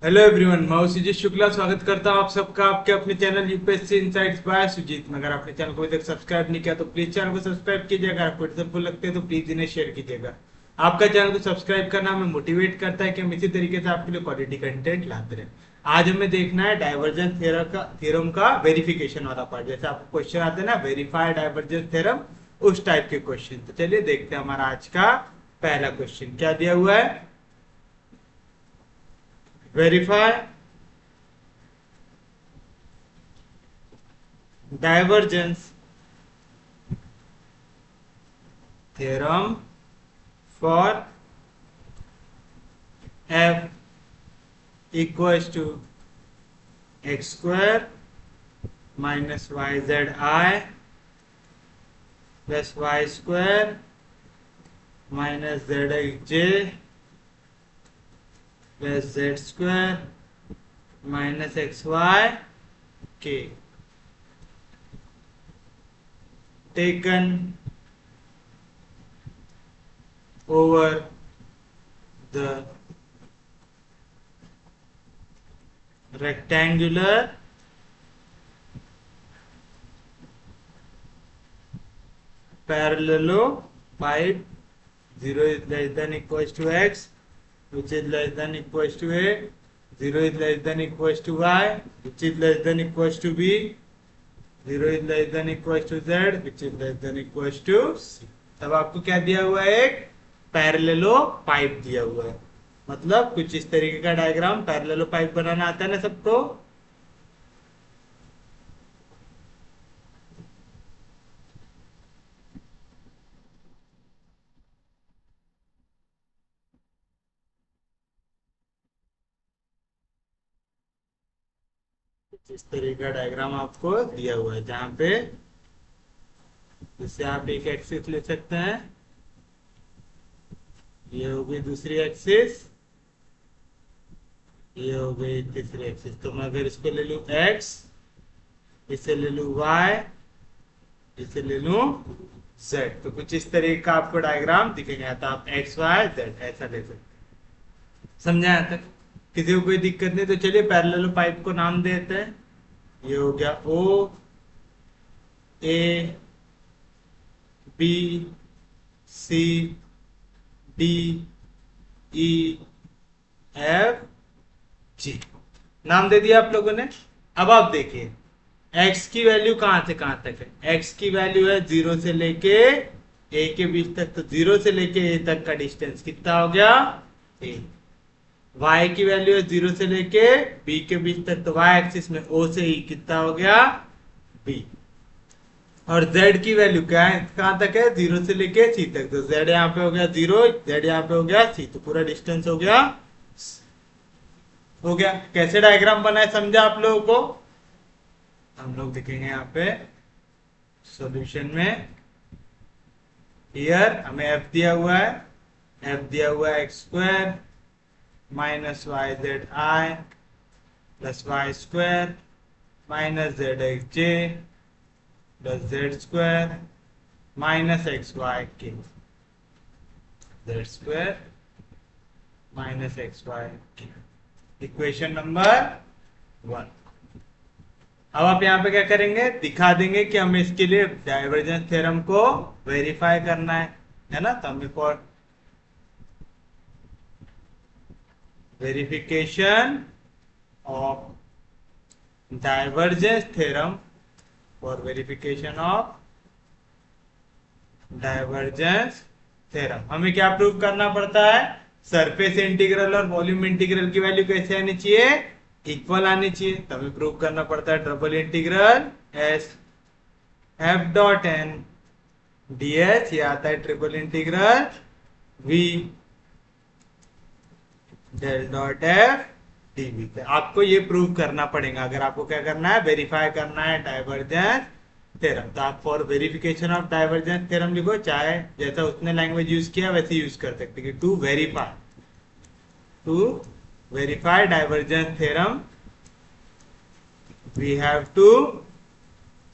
Hello everyone, मैं हूं सुजीत शुक्ला। स्वागत करता हूं आप सबका आपके अपने channel UPSC Insights by Sujit में। अगर आपने चैनल को अभी तक सब्सक्राइब नहीं किया तो प्लीज चैनल को सब्सक्राइब कीजिएगा। अगर आपको हेल्पफुल लगते हैं तो प्लीज इन्हें शेयर कीजिएगा। आपका चैनल को सब्सक्राइब करना हमें मोटिवेट करता है कि हम इसी तरीके से आपके लिए क्वालिटी कंटेंट लाते रहें। आज हमें देखना है डाइवर्जेंस थ्योरम का वेरिफिकेशन वाला पार्ट। जैसे आपको क्वेश्चन आते हैं ना, वेरीफाई डाइवर्जेंस थ्योरम, उस टाइप के क्वेश्चन। तो चलिए देखते हैं हमारा आज का पहला क्वेश्चन क्या दिया हुआ है। Verify divergence theorem for f equals to x square minus yzi plus y square minus zxj plus z square minus xy k taken over the rectangular parallelopipe. 0 is less than equals to x, which is less than equals to a. 0 is less than equals to y, which is less than equals to b. 0 is less than equals to z, which is less than equals to c. तब आपको क्या दिया हुआ है? एक पैरेललो pipe दिया हुआ है। मतलब कुछ इस तरीके का डायग्राम, पैरेललो पाइप बनाना आता है ना सबको। इस तरीके का डायग्राम आपको दिया हुआ है, जहां पे जिससे आप एक एक्सिस ले सकते हैं, ये हो गई दूसरी एक्सिस, ये हो गई तीसरी एक्सिस। तो मैं अगर इसको ले लूं x, इसे ले लूं y, इसे ले लूं z, तो कुछ इस तरीके का आपको डायग्राम दिखेगा। तो आप x y z ऐसा ले सकते हैं। समझा यहाँ तक? किसी को कोई दिक्कत नहीं? तो चलिए पैरेलल पाइप को नाम देते हैं। ये हो गया O A B C D E F G, नाम दे दिया आप लोगों ने। अब आप देखिए x की वैल्यू कहां से कहां तक है। x की वैल्यू है 0 से लेके a के बीच तक, तो 0 से लेके a तक का डिस्टेंस कितना हो गया? a। y की वैल्यू है 0 से लेके b के बीच तक, तो y एक्सिस में o से e कितना हो गया? b। और z की वैल्यू क्या है, कहां तक है? 0 से लेके c तक, तो z यहाँ पे हो गया 0, z यहाँ पे हो गया c, तो पूरा डिस्टेंस हो गया। कैसे डायग्राम बनाए समझा आप लोगों को? हम लोग देखेंगे यहाँ पे सॉल्यूशन में। हियर हमें f दिया हुआ है, f दिया हुआ है x square minus Y Z I plus Y square minus z x j plus Z square minus x y k, z square minus x y k. Equation number 1। अब आप यहाँ पे क्या करेंगे? दिखा देंगे कि हमें इसके लिए डाइवर्जेंस थ्योरम को वेरीफाई करना है ना। तो हमें for verification of divergence theorem, for verification of divergence theorem हमें क्या प्रूव करना पड़ता है? सरफेस इंटीग्रल और वॉल्यूम इंटीग्रल की वैल्यू कैसे आनी चाहिए? इक्वल आनी चाहिए। तो हमें प्रूव करना पड़ता है double integral S F dot N D H, ये आता है triple integral we del dot F DV. आपको ये प्रूव करना पड़ेगा अगर आपको क्या करना है? वेरीफाई करना है डाइवर्जेंस थ्योरम। तो आप for verification of divergence theorem लिखो, चाहे जैसा उसने लैंग्वेज यूज किया वैसे यूज कर सकते हैं। To verify divergence theorem we have to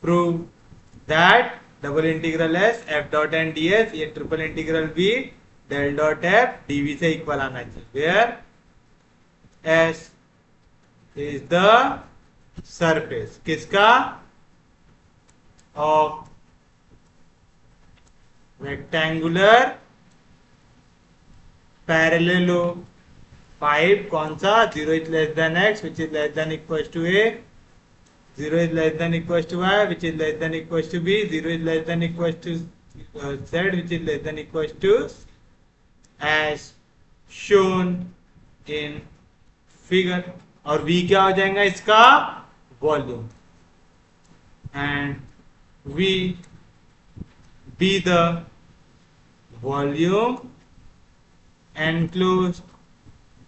prove that double integral S F dot N D s, ये triple integral we del dot F d v से इक्वल आना चाहिए, where s is the surface किसका? Of rectangular parallelo 5 कौन सा? 0 is less than x which is less than equals to a, 0 is less than equals to y which is less than equals to b, 0 is less than equals to z which is less than equals to as shown in figure. और v क्या हो जाएगा इसका? Volume. And v be the volume enclosed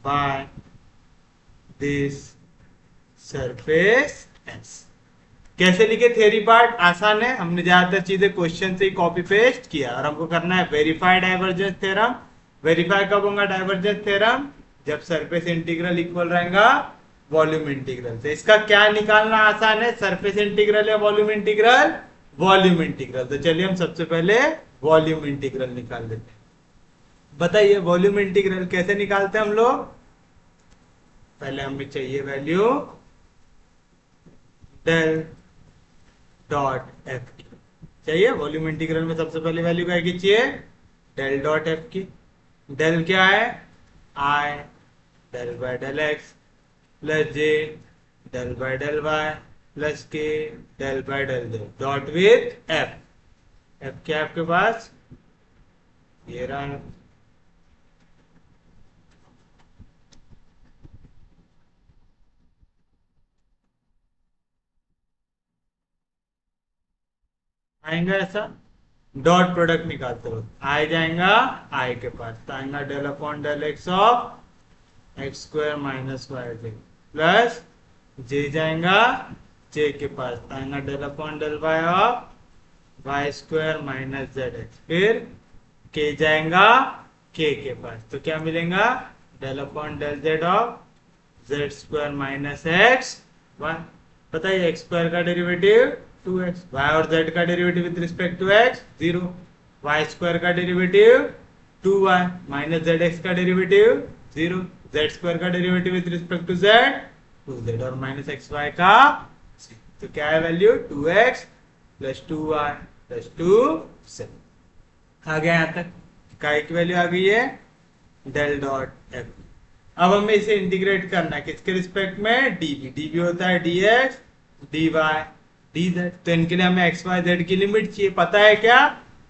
by this surface S. कैसे लिखे theory part? आसान है, हमने ज्यादातर चीजें क्वेश्चन से ही कॉपी पेस्ट किया और हमको करना है वेरीफाई डाइवर्जेंस थ्योरम. वेरीफाई कब होगा डाइवर्जेंस थ्योरम? जब सरफेस इंटीग्रल इक्वल रहेगा वॉल्यूम इंटीग्रल से. इसका क्या निकालना आसान है? सरफेस इंटीग्रल या वॉल्यूम इंटीग्रल? Volume integral. तो चलिए हम सबसे पहले वॉल्यूम इंटीग्रल निकाल लेते हैं. बताइए वॉल्यूम इंटीग्रल कैसे निकालते हैं हम लोग? पहले हमें चाहिए वैल्यू डेल डॉट एफ की. चाहिए वॉल्यूम इंटीग्रल में सबसे पहले वैल्यू क्या की चाहिए? डेल डॉट एफ की. डेल क्या है? I del by del x plus j del by del y plus k del by del z dot with f. F क्या है आपके पास? ये रहा. आएगा ऐसा डॉट प्रोडक्ट निकालते हो आई जाएगा आई के पास, तो आएगा del upon del x of x square minus y j plus j जाएगा जे के पास, तो आएगा del upon del y of y square minus z x. फिर के जाएगा के पास, तो क्या मिलेगा? Del upon del z of z square minus x y. बताइए एक्स स्क्वायर का डेरिवेटिव 2x, y और z का derivative with respect to x 0, y square का डेरिवेटिव 2y माइनस zx का डेरिवेटिव 0, z स्क्वायर का derivative with respect to z 2z और minus xy का 0. तो क्या है value? 2x plus 2y plus 2z. आ गया यहाँ तक. काय की वैल्यू आ गई है डेल डॉट एफ. अब हमें इसे इंटीग्रेट करना है किसके रिस्पेक्ट में? dv. dv होता है dx dy dz. तो इनके लिए हमें एक्स वाई जेड की लिमिट चाहिए. पता है क्या?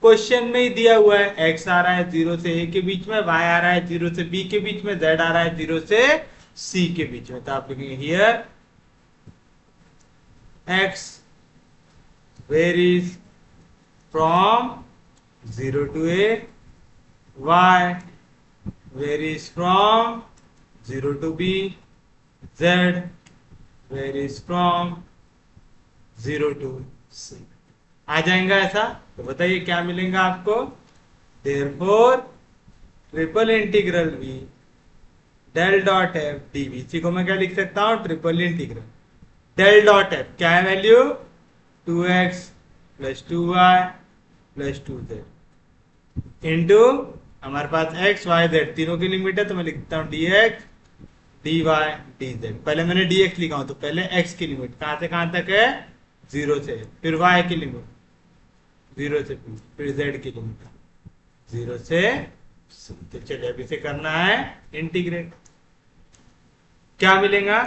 क्वेश्चन में ही दिया हुआ है. x आ रहा है 0 से a के बीच में, y आ रहा है 0 से b के बीच में, z आ रहा है 0 से c के बीच में. तो आप लिखेंगे here x varies from 0 to a, y varies from 0 to b, z varies from 0 to c. आ जाएगा ऐसा. तो बताइए क्या मिलेगा आपको? Therefore triple integral v del dot F DV. इसी को मैं क्या लिख सकता हूं? Triple integral del dot F. क्या है value? 2x plus 2y plus 2z into हमारे पास x y z तीनों की लिमिट है, तो मैं लिखता हूं dx dy dz. पहले मैंने dx लिखा हूं, तो पहले x की लिमिट कहां से कहां तक है? 0 से. फिर y की लिमिट 0 से फिर z की लिमिट 0 से. तो चलिए अभी से करना है इंटीग्रेट. क्या मिलेगा?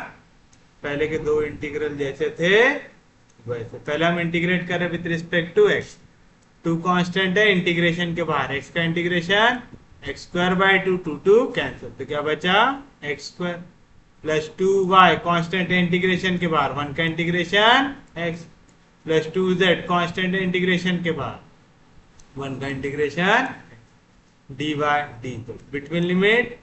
पहले के दो इंटीग्रल जैसे थे वैसे. पहले हम इंटीग्रेट करें with respect to x. 2 constant है इंटीग्रेशन के बाहर. x का integration X square by 2 2 cancel. तो क्या बचा? X square plus 2y constant है इंटीग्रेशन के बाहर. 1 का integration x plus 2z constant है इंटीग्रेशन के बाहर. 1 का integration dy dt. Between limit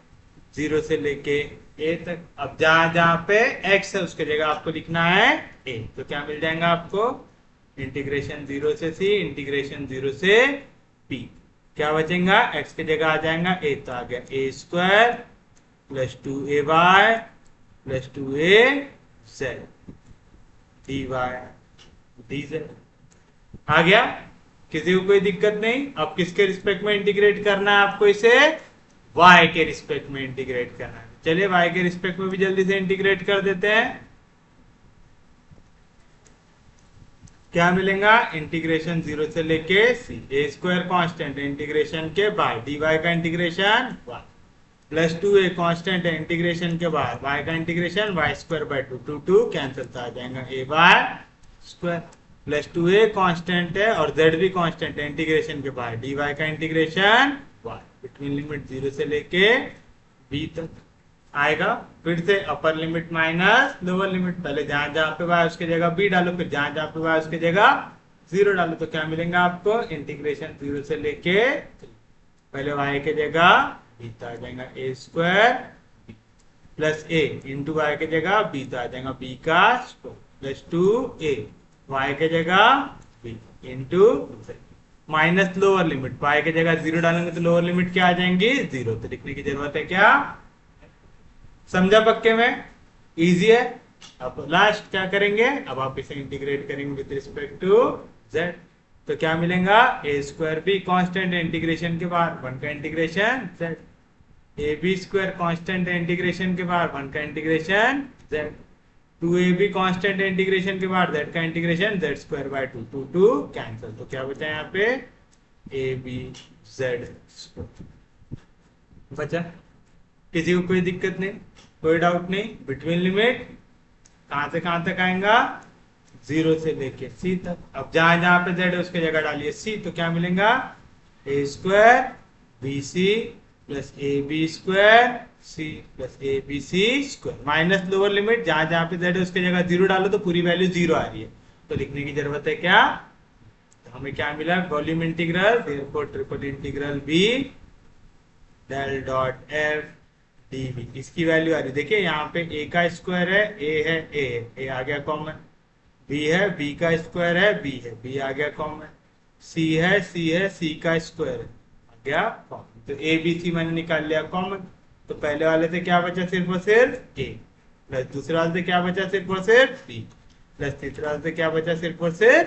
0 से लेके a तक. अब जहां पे x है उसके जगह आपको लिखना है a. तो क्या मिल जाएगा आपको? इंटीग्रेशन 0 से c इंटीग्रेशन 0 से p. क्या बचेगा? x की जगह आ जाएगा a. तो आ गया a square plus 2ay plus 2az dy dz. आ गया. किसी को कोई दिक्कत नहीं. अब किसके रिस्पेक्ट में इंटीग्रेट करना है आपको? इसे y के रिस्पेक्ट में इंटीग्रेट करना है. चलिए y के रिस्पेक्ट में भी जल्दी से इंटीग्रेट कर देते हैं। क्या मिलेगा? इंटीग्रेशन 0 से लेके c, a square constant integration के बाद dy का integration y plus 2a constant है इंटीग्रेशन के बाद y का integration y square by 2, 2 cancel आ जाएगा a by square plus 2a constant है और z भी कांस्टेंट है इंटीग्रेशन के बाद dy का इंटीग्रेशन y बिटवीन लिमिट 0 से लेके b तक आएगा। फिर से upper limit minus lower limit, पहले जहां जहां पे y उसकी जगह b डालो, फिर जहां जहां पे y उसकी जगह 0 डालो, तो क्या मिलेगा आपको? इंटीग्रेशन 0 से लेके पहले y की जगह b आ जाएगा a square plus a into y की जगह b आ जाएगा b का स्क्वायर प्लस 2a y की जगह b into minus lower limit, y की जगह 0 डालेंगे तो लोअर लिमिट क्या आ जाएंगी? 0, तो लिखने की जरूरत है क्या? समझा पक्के में? इजी है। अब लास्ट क्या करेंगे? अब आप इसे इंटीग्रेट करेंगे विद रिस्पेक्ट टू z, तो क्या मिलेगा? ए स्क्वायर बी कांस्टेंट इंटीग्रेशन के बाद 1 का integration z, A B square constant integration के बाद 1 का integration z, 2ab constant integration के बाद z का integration z square by 2, 2 cancel, तो क्या बचा यहाँ पे? ए बी जेड बचा। किसी को कोई दिक्कत नहीं, कोई डाउट नहीं? बिटवीन लिमिट कहां से कहां तक आएगा? 0 से लेके c तक। अब जहां जहां पे z है उसकी जगह डालिए c, तो क्या मिलेगा? ए square B C plus A B square c plus A B C square minus lower limit, जहां जहां पे z है उसकी जगह 0 डालो तो पूरी वैल्यू 0 आ रही है, तो लिखने की जरूरत है क्या? तो हमें क्या मिला? Volume integral, therefore triple integral B del dot F DV, इसकी वैल्यू आ रही है। देखिए यहाँ पे a का स्क्वायर है, a आ गया कॉमन, b है b का स्क्वायर है, b है b आ गया कॉमन, c है c का स्क्वायर है आ गया कॉमन, तो a b c मैंने निकाल लिया कॉमन। तो पहले वाले से क्या बचा? सिर्फ और सिर्फ a, प्लस दूसरे वाले से क्या बचा? सिर्फ और सिर्फ b, प्लस तीसरे वाले से क्या बचा? सिर्फ और सिर्फ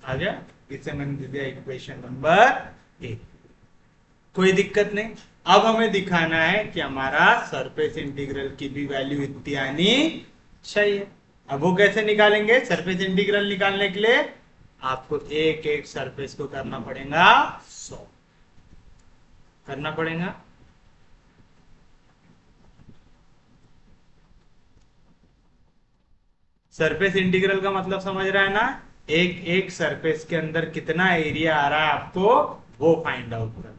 आ गया। इसे मैंने दे दिया इक्वेशन नंबर ए। कोई दिक्कत नहीं। अब हमें दिखाना है कि हमारा सरफेस इंटीग्रल की भी वैल्यू इतनी आनी चाहिए। अब वो कैसे निकालेंगे? सरफेस इंटीग्रल निकालने के लिए आपको एक एक सरफेस को करना पड़ेगा 100 करना पड़ेगा। सरफेस इंटीग्रल का मतलब समझ रहा है ना? एक एक सरफेस के अंदर कितना एरिया आ रहा है आपको वो फाइंड आउट करना।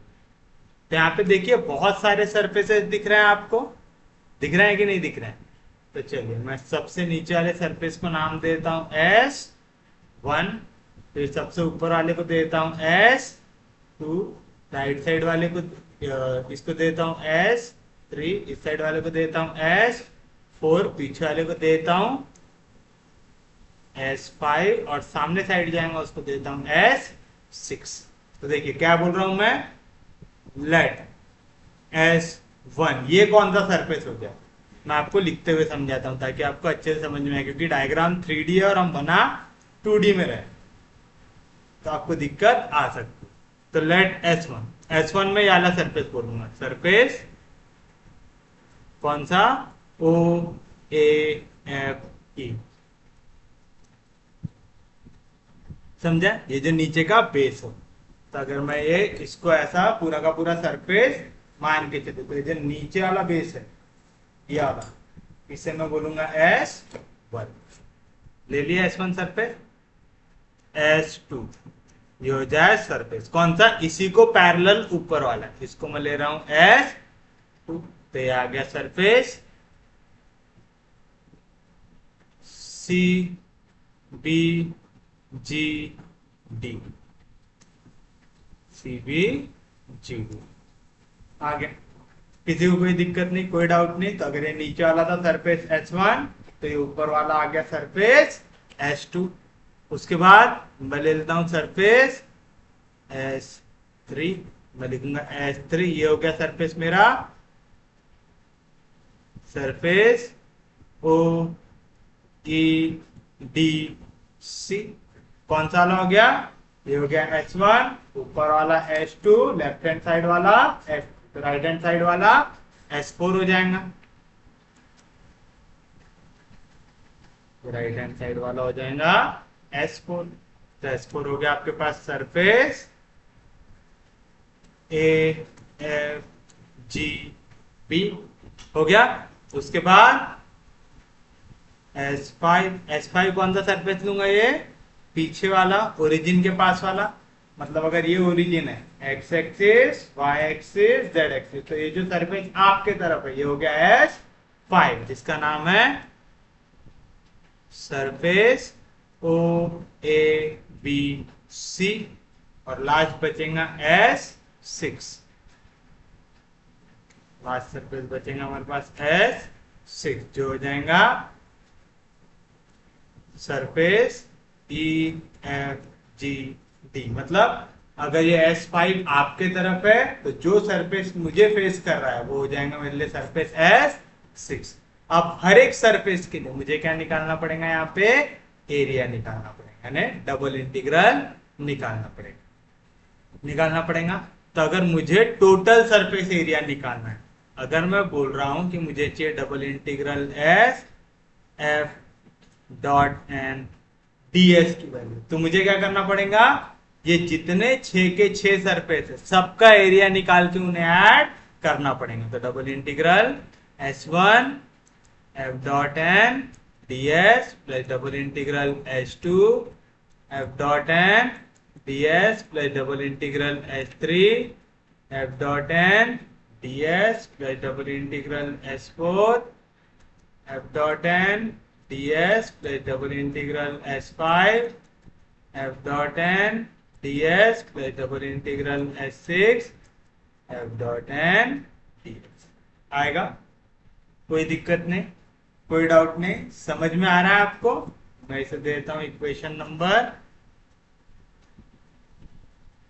तो यहाँ पे देखिए बहुत सारे सरफेसेस दिख रहे हैं आपको, दिख रहे हैं कि नहीं दिख रहे हैं? तो चलिए मैं सबसे नीचे वाले सरफेस को नाम देता हूं S1, फिर सबसे ऊपर वाले को देता हूं S2, राइट साइड वाले को इसको देता हूं S3, इस साइड वाले को देता हूं S4, पीछे वाले को देता हूं S5 और सामने साइड जाएंगे उसको देता हूं S6। तो देखिए क्या बोल रहा हूं मैं? लेट S1, ये कौन सा सरफेस हो गया? मैं आपको लिखते हुए समझाता हूं ताकि आपको अच्छे से समझ में आए, क्योंकि डायग्राम 3D है और हम बना 2D में रहे तो आपको दिक्कत आ सकती है। तो लेट S1 में ये वाला सरफेस बोलूंगा। सरफेस कौन सा? OAFE, समझा? ये जो नीचे का बेस हो, तो अगर मैं ये इसको ऐसा पूरा का पूरा सरफेस मान के चलते, तो जो नीचे वाला बेस है ये वाला, इसे मैं बोलूंगा S1। ले लिया S1 सरफेस। S2 ये हो जाए सरफेस कौन सा? इसी को पैरेलल ऊपर वाला, इसको मैं ले रहा हूं S2, तो ये आ गया सरफेस CBGD, CBGD आ गया। किसी को कोई दिक्कत नहीं, कोई डाउट नहीं? तो अगर ये नीचे वाला था सरफेस S1, तो ये ऊपर वाला आ गया सरफेस S2। उसके बाद मैं ले लेता हूं सरफेस S3, मैं लिखूंगा S3, ये हो गया सरफेस मेरा सरफेस OEDC। कौन सा वाला हो गया? ये हो गया S1, ऊपर वाला S2, लेफ्ट हैंड साइड वाला S2, राइट हैंड साइड वाला S4 हो जाएगा, राइट हैंड साइड वाला हो जाएगा S4। तो S4 हो गया आपके पास सरफेस AFGB हो गया। उसके बाद S5 कौन सा सरफेस लूंगा, ये पीछे वाला, ओरिजिन के पास वाला। मतलब अगर ये ओरिजिन है, X axis, Y axis, Z axis, तो ये जो सरफेस आपके तरफ है ये हो गया S5, जिसका नाम है सरफेस OABC। और लास्ट बचेगा S6, लास्ट सरफेस बचेगा हमारे पास S6, जो हो जाएगा सरफेस EFGD। मतलब अगर ये S5 आपके तरफ है तो जो सरफेस मुझे फेस कर रहा है वो हो जाएगा मेरे लिए सरफेस S6। अब हर एक सरफेस के लिए मुझे क्या निकालना पड़ेगा, यहाँ पे एरिया निकालना पड़ेगा, यानी डबल इंटीग्रल निकालना पड़ेगा। तो अगर मुझे टोटल सरफेस एरिया निकालना है, अगर मैं बोल रहा हूं कि मुझे चाहिए double integral SF dot N ds की वैल्यू, तो मुझे क्या करना पड़ेगा, ये जितने 6 के 6 सरफेस है सबका एरिया निकाल के उन्हें ऐड करना पड़ेगा। तो double integral S1 F dot N ds plus double integral S2 F dot N ds plus double integral S3 F dot N ds plus double integral S4 F dot N ds plus double integral S5 F dot N ds plus double integral S6 F dot N ds। आएगा, कोई दिक्कत नहीं, कोई doubt नहीं, समझ में आ रहा है आपको। मैं इसे देता हूं इक्वेशन नंबर,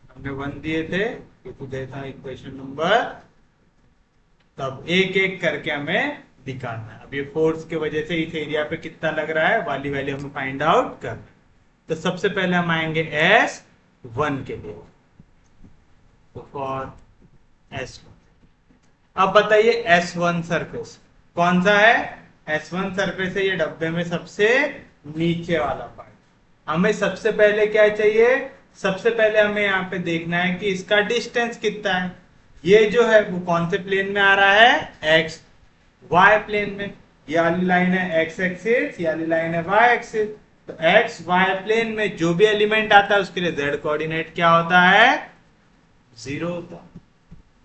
हमने 1 दिए थे, इसको देता हूं इक्वेशन नंबर। तब एक एक करके हमें दिखाना है। अब ये फोर्स की वजह से इस एरिया पे कितना लग रहा है वाली वैल्यू हमें फाइंड आउट करना है। तो सबसे पहले हम आएंगे S1 के लिए, तो फॉर S1। अब बताइए S1 सरफेस कौन सा है, S1 सरफेस है ये डब्बे में सबसे नीचे वाला पार्ट। हमें सबसे पहले क्या चाहिए, सबसे पहले हमें यहाँ पे देखना है कि इसका डिस्टेंस कितना है। ये जो है वो कौन से प्लेन में आ रहा है, एक्स वाई प्लेन में। ये वाली लाइन है एक्स एक्सिस, ये वाली लाइन है वाई एक्सिस। तो एक्स वाई प्लेन में जो भी एलिमेंट आता है उसके लिए जेड कोऑर्डिनेट क्या होता है, 0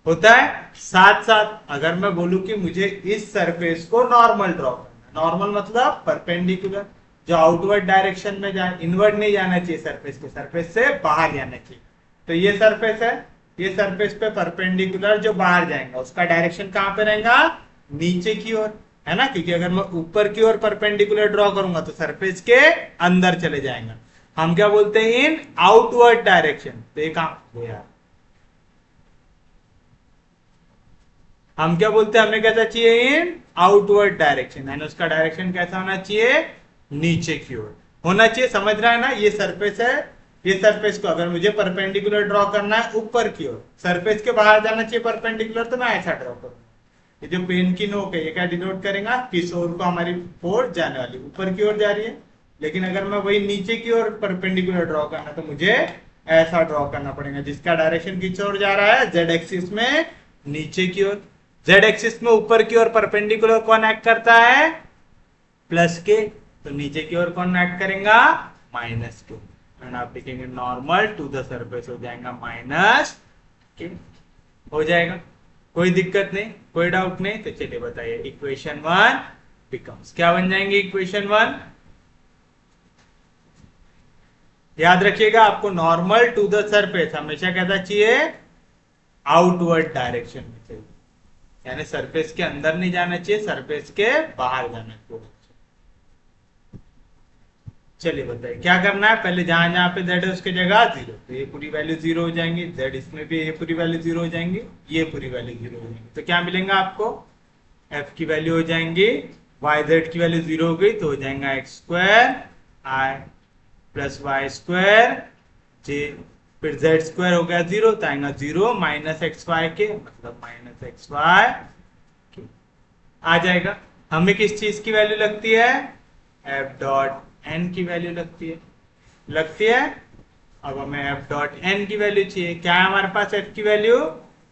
होता है। साथ साथ अगर मैं बोलूं कि मुझे इस सरफेस को नॉर्मल ड्रॉ करना, नॉर्मल मतलब परपेंडिकुलर, जो आउटवर्ड डायरेक्शन में जाए, इनवर्ड नहीं जाना चाहिए सरफेस के, सरफेस से बाहर जाना चाहिए। तो ये सरफेस है, ये सरफेस पे परपेंडिकुलर जो बाहर जाएगा उसका डायरेक्शन कहां पे रहेगा, नीचे की ओर, है ना, क्योंकि अगर मैं ऊपर की ओर परपेंडिकुलर ड्रॉ करूंगा तो सरफेस के अंदर चले जाएंगे। हम क्या बोलते हैं, इन आउटवर्ड डायरेक्शन। तो ये कहां यार, हम क्या बोलते हैं, हमें कैसा चाहिए, इन आउटवर्ड डायरेक्शन, यानी उसका डायरेक्शन कैसा होना चाहिए, नीचे की ओर होना चाहिए। समझ रहा है ना, ये सरफेस है, ये सरफेस को अगर मुझे परपेंडिकुलर ड्रॉ करना है ऊपर की ओर, सरफेस के बाहर जाना चाहिए परपेंडिकुलर, तो मैं ऐसा ड्रॉ करूंगा। ये जो पेन की नोक है ये क्या डिनोट करेगा, किस ओर को हमारी फोर्स जाने वाली, ऊपर की ओर जा रही है। लेकिन अगर मैं वही नीचे की ओर परपेंडिकुलर ड्रॉ करना तो मुझे ऐसा ड्रॉ करना पड़ेगा, जिसका डायरेक्शन किस ओर जा रहा है, जेड एक्सिस में नीचे की ओर। जेड एक्सिस में ऊपर की ओर परपेंडिकुलर कौन एक्ट करता है, प्लस के, तो नीचे की ओर कौन एक्ट करेगा, माइनस के। एंड आप लिखेंगे नॉर्मल टू द सरफेस हो जाएगा माइनस के, हो जाएगा, कोई दिक्कत नहीं, कोई डाउट नहीं। तो चलिए बताइए, इक्वेशन 1 बिकम्स, क्या बन जाएंगे इक्वेशन 1, याद रखिएगा आपको नॉर्मल टू द सरफेस हमेशा कैसा चाहिए, आउटवर्ड डायरेक्शन में चाहिए, यानी सरफेस के अंदर नहीं जाना चाहिए, सरफेस के बाहर जाना चाहिए। चलिए बताइए क्या करना है, पहले जहां जहां पे z है उसकी जगह 0, तो ये पूरी वैल्यू 0 हो जाएंगी, z इसमें भी ये पूरी वैल्यू 0 हो जाएंगी, ये पूरी वैल्यू 0 हो जाएंगी। तो क्या मिलेगा आपको, f की वैल्यू हो जाएंगी, yz की वैल्यू 0 हो गई तो हो जाएगा x square i plus Y square j, फिर z स्क्वायर हो गया 0 तो आएगा 0 माइनस एक्स वाई के, मतलब माइनस एक्स वाई आ जाएगा। हमें किस चीज की वैल्यू लगती है, एफ डॉट एन की वैल्यू लगती है। अब हमें एफ डॉट एन की वैल्यू चाहिए। क्या है हमारे पास एफ की वैल्यू,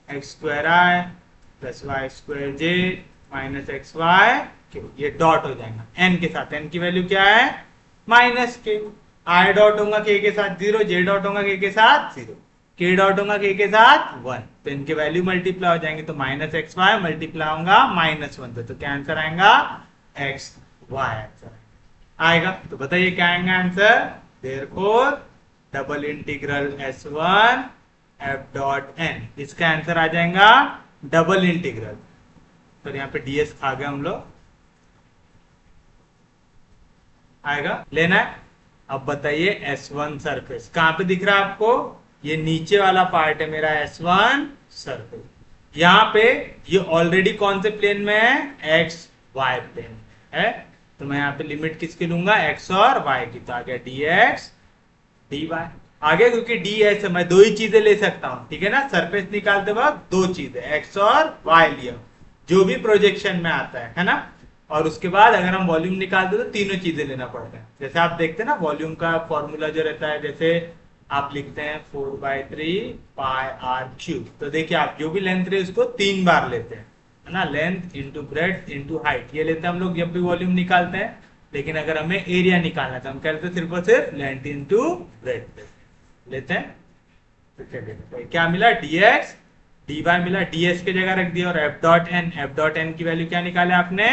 एक्स स्क्वायर आई प्लस वाई स्क्वायर जे माइनस एक्स वाई क्यू। ये डॉट हो जाएगा एन के साथ। एन की वैल्यू क्या है, माइनस के। आई डॉट होगा के साथ 0, जे डॉट होगा के साथ 0, के डॉट होगा के साथ 1। तो इनके वैल्यू मल्टीप्लाई हो जाएंगे। तो माइनस एक्स वाई मल्टीप्लाई होगा -1। तो क्या आंसर आएगा, एक्स वाई आंसर आएगा। तो बताइए क्या आएगा answer. Therefore double integral S1 F dot N, इसका आंसर आ जाएगा डबल इंटीग्रल। तो यहाँ पे ds आ गया हम लोग, आएगा लेना है। अब बताइए S1 सरफेस कहां पे दिख रहा है आपको, ये नीचे वाला पार्ट है मेरा S1 सरफेस। यहाँ पे ये ऑलरेडी कौन से प्लेन में है, एक्स वाई प्लेन में है। तो मैं यहाँ पे लिमिट किसकी लूंगा, एक्स और वाई की। तो आ गया dx dy आगे, क्योंकि ds है मैं दो ही चीजें ले सकता हूँ, ठीक है ना। सरफेस निकालते वक्त दो चीजें एक्स और वाई लिया, जो भी प्रोजेक्शन में आता है ना। और उसके बाद अगर हम वॉल्यूम निकालते तो तीनों चीजें लेना पड़ता है। जैसे आप देखते हैं ना वॉल्यूम का फॉर्मूला जो रहता है, जैसे आप लिखते हैं 4/3 पाई आर क्यूब। तो देखिए आप जो भी लेंथ रहे उसको 3 बार लेते हैं, है ना। Length into breadth into height, ये लेते हैं हम लोग जब भी वॉल्यूम निकालते हैं। लेकिन अगर हमें एरिया निकालना है तो हम कहते हैं सिर्फ और सिर्फ लेंथ इंटू ब्रेड्थ लेते हैं। तो चलिए क्या मिला, dx dy मिला, ds की जगह रख दिया। और एफ डॉट एन की वैल्यू क्या निकाले आपने,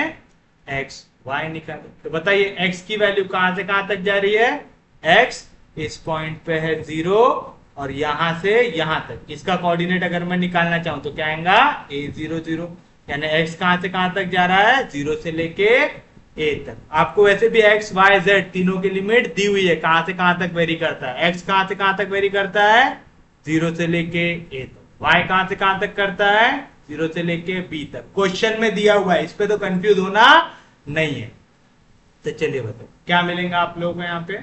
एक्स वाई निकाले। तो बताइए x की वैल्यू कहां से कहां तक जा रही है, x इस पॉइंट पे है 0 और यहां से यहां तक। इसका कोऑर्डिनेट अगर मैं निकालना चाहूं तो क्या आएगा, a0 0, यानी x कहां से कहां तक जा रहा है, 0 से लेके a तक। आपको वैसे भी x y z तीनों की लिमिट दी हुई है, कहां से कहां तक वेरी करता है। x कहां से कहां तक वेरी करता है, 0 से लेके a तक। y कहां से कहां तक करता है, 0 से लेके b तक। क्वेश्चन में दिया हुआ है, इस पे तो कंफ्यूज होना नहीं है। तो चलिए बताओ क्या मिलेगा आप लोगों को यहाँ पे।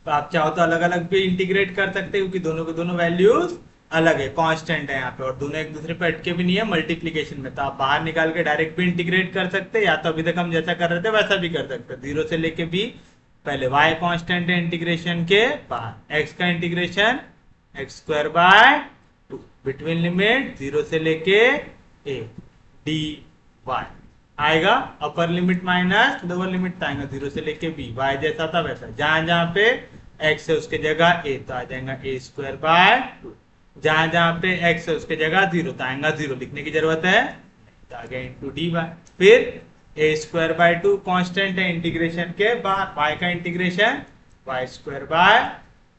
तो आप चाहो तो अलग अलग भी इंटीग्रेट कर सकते हैं, क्योंकि दोनों के दोनों वैल्यूज अलग है, कांस्टेंट है यहाँ पे, और दोनों एक दूसरे पे अटके भी नहीं है मल्टीप्लीकेशन में। तो आप बाहर निकाल के डायरेक्ट भी इंटीग्रेट कर सकते हैं, या तो अभी तक हम जैसा कर रहे थे वैसा भी कर सकते हैं। 0 से लेके b, पहले y कांस्टेंट है इंटीग्रेशन के बाहर, x का integration X square by 2 between limit 0 से लेके a dy आएगा। अपर लिमिट माइनस लोअर लिमिट आएगा 0 से लेके b, y जैसा था वैसा। जहां जहां पे x है उसके जगह a, तो आ जाएगा a स्क्वायर बाय 2। जहां जहां पे x है उसके जगह 0, तो आएगा 0, लिखने की जरूरत है, तो आ गया इंटू डी वाई। फिर a स्क्वायर बाय 2 कॉन्स्टेंट है इंटीग्रेशन के बाहर, y का integration y square by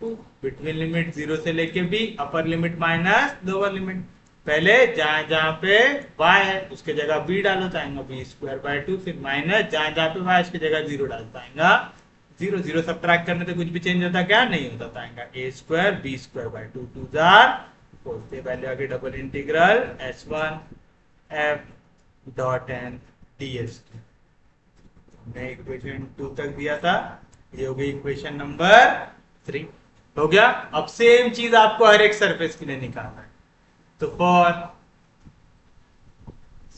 2 between limit 0 से लेके b, अपर लिमिट माइनस लोअर लिमिट। पहले जहां जहां पे y है उसके जगह b डालो, तो आएगा b स्क्वायर बाय 2। फिर माइनस जहां जहां पे y उसकी जगह 0 डालता आएगा 0। 0 सब्ट्रैक्ट करने से कुछ भी चेंज होता क्या, नहीं होता। तो आएगा a square b square by 2 2 जार 4। से वैल्यू आगे double integral S1 f dot N ds। हमने इक्वेशन 2 तक दिया था, ये हो गई इक्वेशन नंबर 3। हो गया। अब सेम चीज आपको हर एक सरफेस के लिए निकालना है। तो फॉर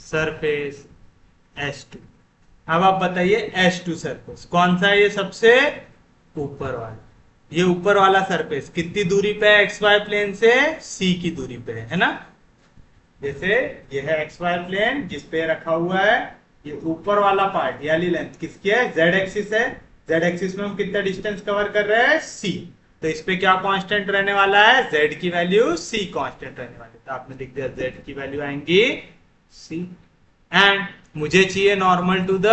सरफेस S2, अब आप बताइए S2 सरफेस कौन सा है, ये सबसे ऊपर वाला। ये ऊपर वाला सरफेस कितनी दूरी पे है एक्स वाई प्लेन से, c की दूरी पे है ना। जैसे ये है एक्स वाई प्लेन जिस पे रखा हुआ है, ये ऊपर वाला पार्ट यानी लेंथ किसकी है, z एक्सिस है। z एक्सिस में हम कितना डिस्टेंस कवर कर रहे हैं, c। तो इस पे क्या कांस्टेंट रहने वाला है, z की वैल्यू c कांस्टेंट रहने वाली। तो आपने लिख दिया z की वैल्यू आएंगी c। एंड मुझे चाहिए नॉर्मल टू द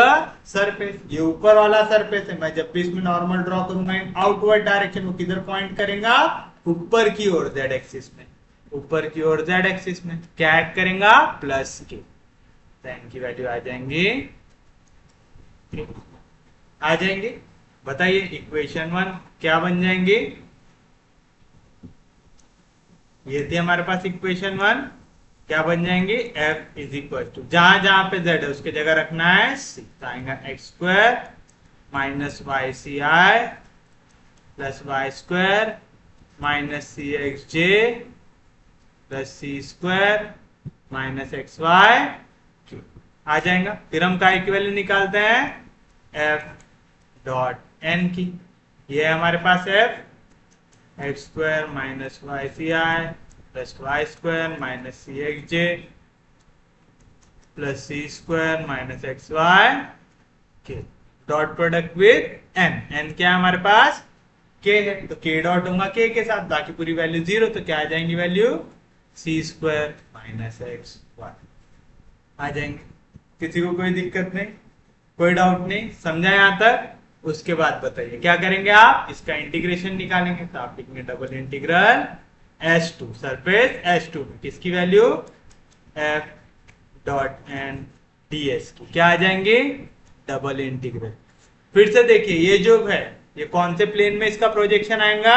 सरफेस, ये ऊपर वाला सरफेस है। मैं जब भी इसमें नॉर्मल ड्रॉ करूंगा इन आउटवर्ड डायरेक्शन, वो किधर पॉइंट करेगा, ऊपर की ओर z एक्सिस में। ऊपर की ओर z एक्सिस में क्या ऐड करेगा, प्लस के। n की वैल्यू आ जाएंगी। बताइए इक्वेशन 1 क्या बन जाएंगी। ये थी हमारे पास इक्वेशन 1, क्या बन जाएंगी, f इज इक्वल टू जहां जहां पे z है उसके जगह रखना है c। तो आएगा x square minus y c i plus Y square minus c x j plus c square minus x y. आ जाएगा। फिर हम काय की वैल्यू निकालते हैं, एफ डॉट एन की। ये है हमारे पास f, x square minus y c i plus Y square minus c x j plus c square minus x y k, dot product with n. N क्या है हमारे पास, के है, तो के डॉट होगा के के साथ, बाकी पूरी वैल्यू जीरो, तो क्या आ जाएंगी वैल्यू, सी स्क्वायर माइनस एक्स वाई आ जाएंगे। किसी को कोई दिक्कत नहीं, कोई डाउट नहीं, समझा यहां तक? उसके बाद बताइए क्या करेंगे आप, इसका इंटीग्रेशन निकालेंगे। तो आप लिखेंगे double integral S2 surface S2 में किसकी value, F dot N ds की, क्या आ जाएंगे, डबल इंटीग्रल। फिर से देखिए ये जो है, ये कौन से प्लेन में इसका प्रोजेक्शन आएगा,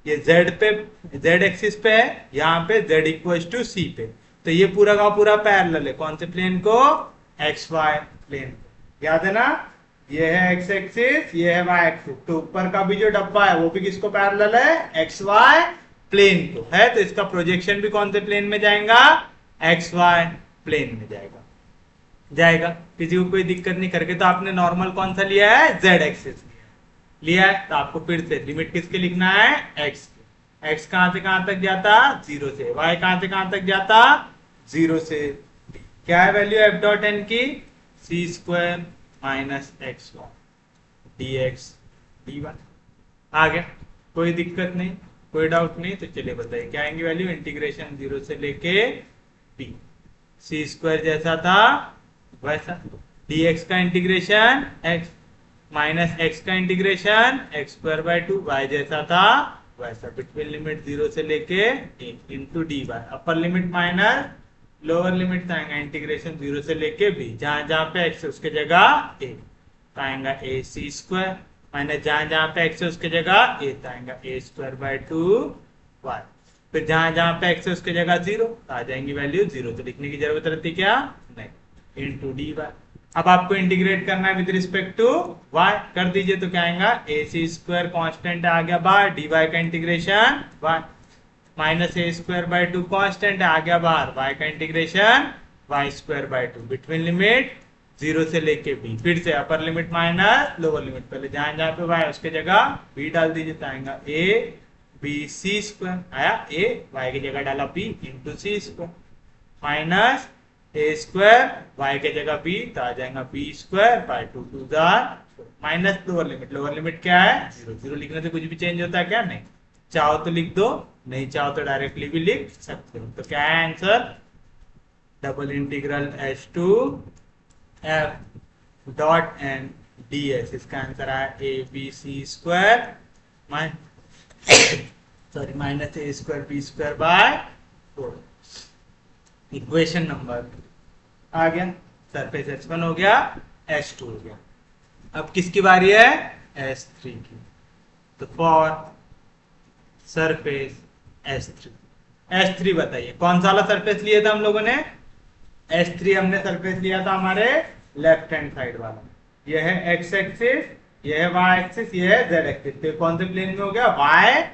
ये z पे, z एक्सिस पे है, यहाँ पे z इक्वल टू सी पे, तो ये पूरा का पूरा पैरेलल है कौन से प्लेन को, एक्स वाई प्लेन। याद है ना, ये है एक्स एक्सिस, ये है वाई एक्सिस, तो ऊपर का भी जो डब्बा है वो भी किसको पैरेलल है, एक्स वाई प्लेन को है, तो इसका प्रोजेक्शन भी कौन से प्लेन में जाएगा, एक्स वाई प्लेन में जाएगा। किसी को कोई दिक्कत नहीं, करके तो आपने नॉर्मल कौन सा लिया है, जेड एक्सिस लिया है, तो आपको फिर से लिमिट किसके लिखना है, एक्स के। एक्स कहां से कहां तक जाता, जीरो से, वाई कहां से कहां तक जाता, जीरो से। क्या है वैल्यू एफ डॉट एन की, c square minus x y d x d y. आ गया, कोई दिक्कत नहीं, कोई डाउट नहीं, तो चलिए बताइए क्या आएंगे वैल्यू, इंटीग्रेशन जीरो से लेके पी, सी स्क्वायर जैसा था वैसा, dx का इंटीग्रेशन x माइनस x का integration x square by 2, y जैसा था वैसा, बिटवीन लिमिट जीरो से लेके a into D Y, upper limit minus lower limit आएगा इंटीग्रेशन जीरो से लेके b, जहां जहां पे x है उसके जगह a आएगा a सी स्क्वायर, माइनस जहां जहां पे x है उसके जगह a आएगा a स्क्वायर बाय 2 y, फिर जहां जहां पे x है उसके जगह जीरो, तो आ जाएंगी वैल्यू जीरो, तो लिखने की जरूरत रहती क्या नहीं, इंटू डी वाई। अब आपको इंटीग्रेट करना है विद रिस्पेक्ट टू y, कर दीजिए, तो क्या आएगा, ए सी स्क्वायर कॉन्स्टेंट आ गया बाहर, डी वाई का integration y minus A square by 2 constant आ गया बाहर, y का integration y square by 2, between limit zero से लेके b, फिर से upper limit minus lower limit, पहले जहां जहां पे y उसके जगह b डाल दीजिए, तो आएगा a b सी स्क्वायर, आया a, y की जगह डाला b इंटू सी स्क्वायर, माइनस ए स्क्वायर वाई के जगह बी, तो आ जाएगा बी स्क्वायर बाय 2 टू जार माइनस लोअर लिमिट क्या है, जीरो। जीरो लिखने से कुछ भी चेंज होता है क्या, नहीं, चाहो तो लिख दो, नहीं चाहो तो डायरेक्टली भी लिख सकते हो। तो क्या है answer, double integral h two f dot N D S, इसका आंसर है A B C square minus A square B square by 4। Equation number आ गया, सरफेस S1 हो गया, S2 हो गया। अब किसकी बारी है, S3 की। तो फॉर सरफेस S3 बताइए कौन सा वाला सरफेस लिया था हम लोगों ने, S3 हमने सरफेस लिया था हमारे लेफ्ट हैंड साइड वाला, यह है x एक्सिस, यह है y एक्सिस, यह है z एक्सिस, तो कौन से प्लेन में हो गया, y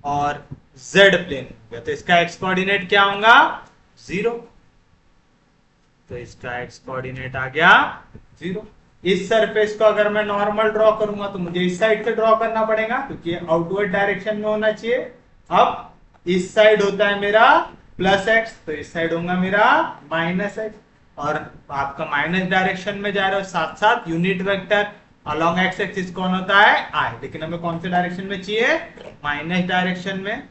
और z प्लेन हो गया, तो इसका x कोऑर्डिनेट क्या होगा, जीरो, तो इसका x कोऑर्डिनेट आ गया जीरो। इस सरफेस को अगर मैं नॉर्मल ड्रॉ करूंगा तो मुझे इस साइड से ड्रॉ करना पड़ेगा क्योंकि आउटवर्ड डायरेक्शन में होना चाहिए। अब इस साइड होता है मेरा प्लस एक्स, तो इस साइड होगा मेरा माइनस एक्स, और आपका माइनस डायरेक्शन में जा रहा है, साथ साथ unit vector along x axis कौन होता है, आई, लेकिन हमें कौन से डायरेक्शन में चाहिए, माइनस डायरेक्शन में,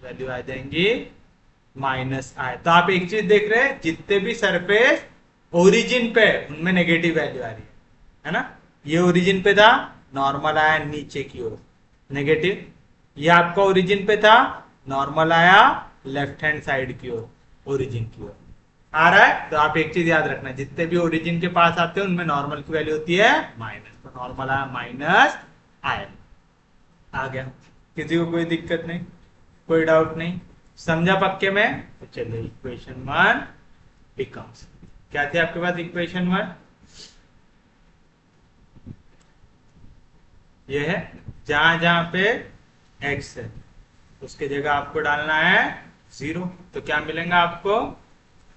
वैल्यू आ जाएंगी माइनस आई। तो आप एक चीज देख रहे हैं, जितने भी सरफेस ओरिजिन पे उनमें नेगेटिव वैल्यू आ रही है ना, ये ओरिजिन पे था, नॉर्मल आया नीचे की ओर नेगेटिव, ये आपका ओरिजिन पे था, नॉर्मल आया लेफ्ट हैंड साइड की ओर, ओरिजिन की ओर आ रहा है। तो आप एक चीज याद रखना, जितने भी ओरिजिन के पास आते हैं उनमें नॉर्मल की वैल्यू होती है माइनस, तो नॉर्मल आया माइनस आई आ गया। किसी को कोई दिक्कत नहीं, कोई डाउट नहीं, समझा पक्के में? तो चलिए इक्वेशन 1 बिकम्स, क्या थे आपके पास इक्वेशन 1, ये है जहां जहां पे x है उसके जगह आपको डालना है जीरो, तो क्या मिलेगा आपको,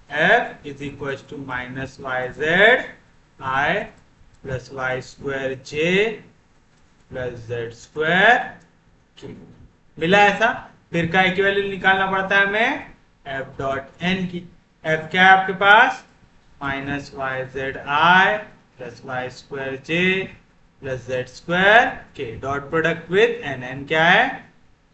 F is equal to minus Y Z I plus Y square J plus Z square K. मिला ऐसा। फिर का की वैल्यू निकालना पड़ता है हमें एफ डॉट एन की। एफ क्या है आपके पास minus Y Z I plus Y square J plus Z square k. Dot product with n. N क्या है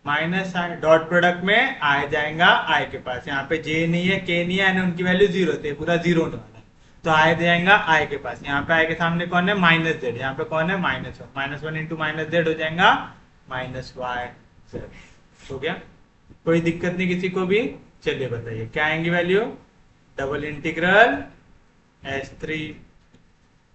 माइनस आई। डॉट प्रोडक्ट में आई जाएगा आई के पास। यहाँ पे जे नहीं है के नहीं है एन उनकी वैल्यू जीरो थे पूरा जीरो होने वाला है तो आई जाएगा आई के पास। यहाँ पे आई के सामने कौन है माइनस जेड। यहाँ पे कौन है minus one into minus Z हो जाएगा माइनस वाई जेड। हो गया कोई दिक्कत नहीं किसी को भी। चलिए बताइए क्या आएंगी value. Double integral S3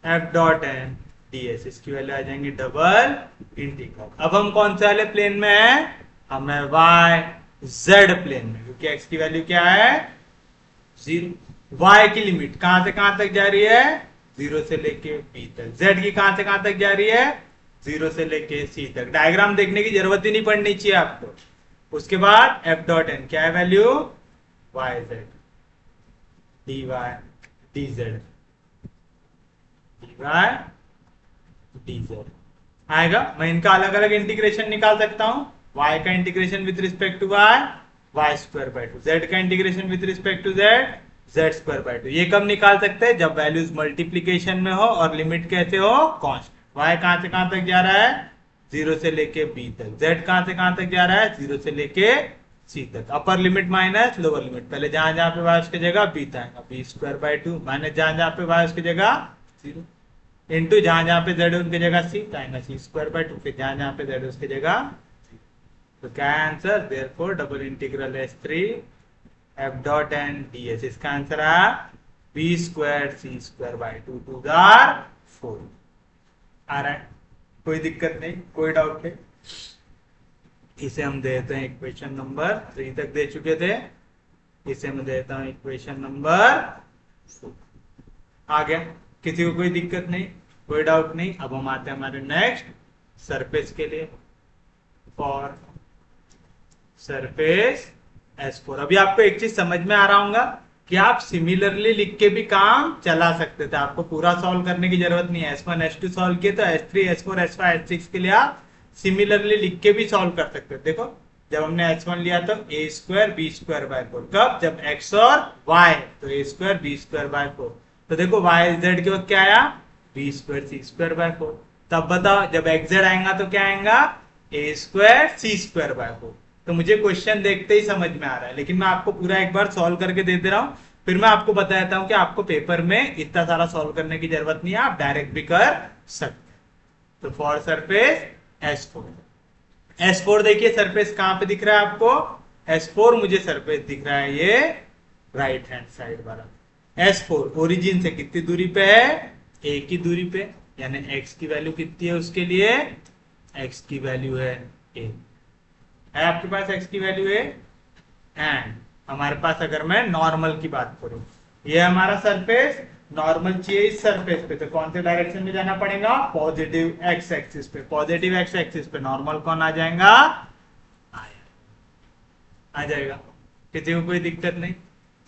F dot N D S. इसकी वैल्यू आ जाएंगी डबल इंटीग्रल। अब हम कौन से वाले प्लेन में है हमें वाई जेड प्लेन में क्योंकि x की वैल्यू क्या है जीरो। y की लिमिट कहां से कहां तक जा रही है जीरो से लेके b तक। z की कहां से कहां तक जा रही है जीरो से लेके c तक। डायग्राम देखने की जरूरत ही नहीं पड़नी चाहिए आपको। उसके बाद f डॉट एन क्या है value Y Z D Y D Z D Y D Z आएगा। मैं इनका अलग अलग इंटीग्रेशन निकाल सकता हूं। y का integration with respect to y square by two. z का integration with respect to z square by two. ये कब निकाल सकते हैं जब वैल्यूज मल्टीप्लीकेशन में हो और लिमिट कैसे हो कांस्टेंट। y कहां से कहां तक जा रहा है जीरो से लेके b तक। z कहां से कहां तक जा रहा है जीरो से लेके c तक। अपर लिमिट माइनस लोअर लिमिट। पहले जहां जहां पे y उसकी जगह b आएगा b square by to minus जहां जहां पे y उसकी जगह जीरो इंटू जहां जहां पे z उनकी जगह c आएगा c स्क्वायर बाय टू। फिर जहां जहां पे z उसकी जगह। तो क्या है answer therefore double integral S3 F dot N D S. इसका आंसर है b square c square by two two जार 4 आ रहा है। कोई दिक्कत नहीं कोई डाउट नहीं। इसे हम देते हैं इक्वेशन नंबर 3 तक दे चुके थे। इसे मैं देता हूं इक्वेशन नंबर 4। आ गया किसी को कोई दिक्कत नहीं कोई डाउट नहीं। अब हम आते हैं हमारे नेक्स्ट सरफेस के लिए फॉर सरफेस S4। अभी आपको एक चीज समझ में आ रहा होगा कि आप सिमिलरली लिख के भी काम चला सकते थे। आपको पूरा सॉल्व करने की जरूरत नहीं है। S1 S2 सॉल्व किए तो S3 S4 S5 S6 के लिए आप सिमिलरली लिख के भी सॉल्व कर सकते थे। देखो जब हमने S1 लिया तो a square b square by 4। कब जब x और y तो a square b square by 4। तो देखो y z के वक्त क्या आया b square c square by 4। तब बताओ जब x z आएगा तो क्या आएगा a square c square by 4। तो मुझे क्वेश्चन देखते ही समझ में आ रहा है लेकिन मैं आपको पूरा एक बार सॉल्व करके दे दे रहा हूं। फिर मैं आपको बता देता हूं कि आपको पेपर में इतना सारा सॉल्व करने की जरूरत नहीं है आप डायरेक्ट भी कर सकते हैं। तो फॉर सरफेस S4 देखिए सरफेस कहां पे दिख रहा है आपको S4 मुझे सरफेस दिख रहा है ये राइट हैंड साइड वाला। S4 ओरिजिन से कितनी दूरी पे है a की दूरी पे यानी x की वैल्यू कितनी है उसके लिए x की वैल्यू है a है आपके पास x की वैल्यू है। एंड हमारे पास अगर मैं नॉर्मल की बात करूं ये हमारा सरफेस नॉर्मल चाहिए इस सरफेस पे तो कौन से डायरेक्शन में जाना पड़ेगा पॉजिटिव x एक्सिस पे। पॉजिटिव x एक्सिस पे नॉर्मल कौन आ जाएगा आ जाएगा। किसी को कोई दिक्कत नहीं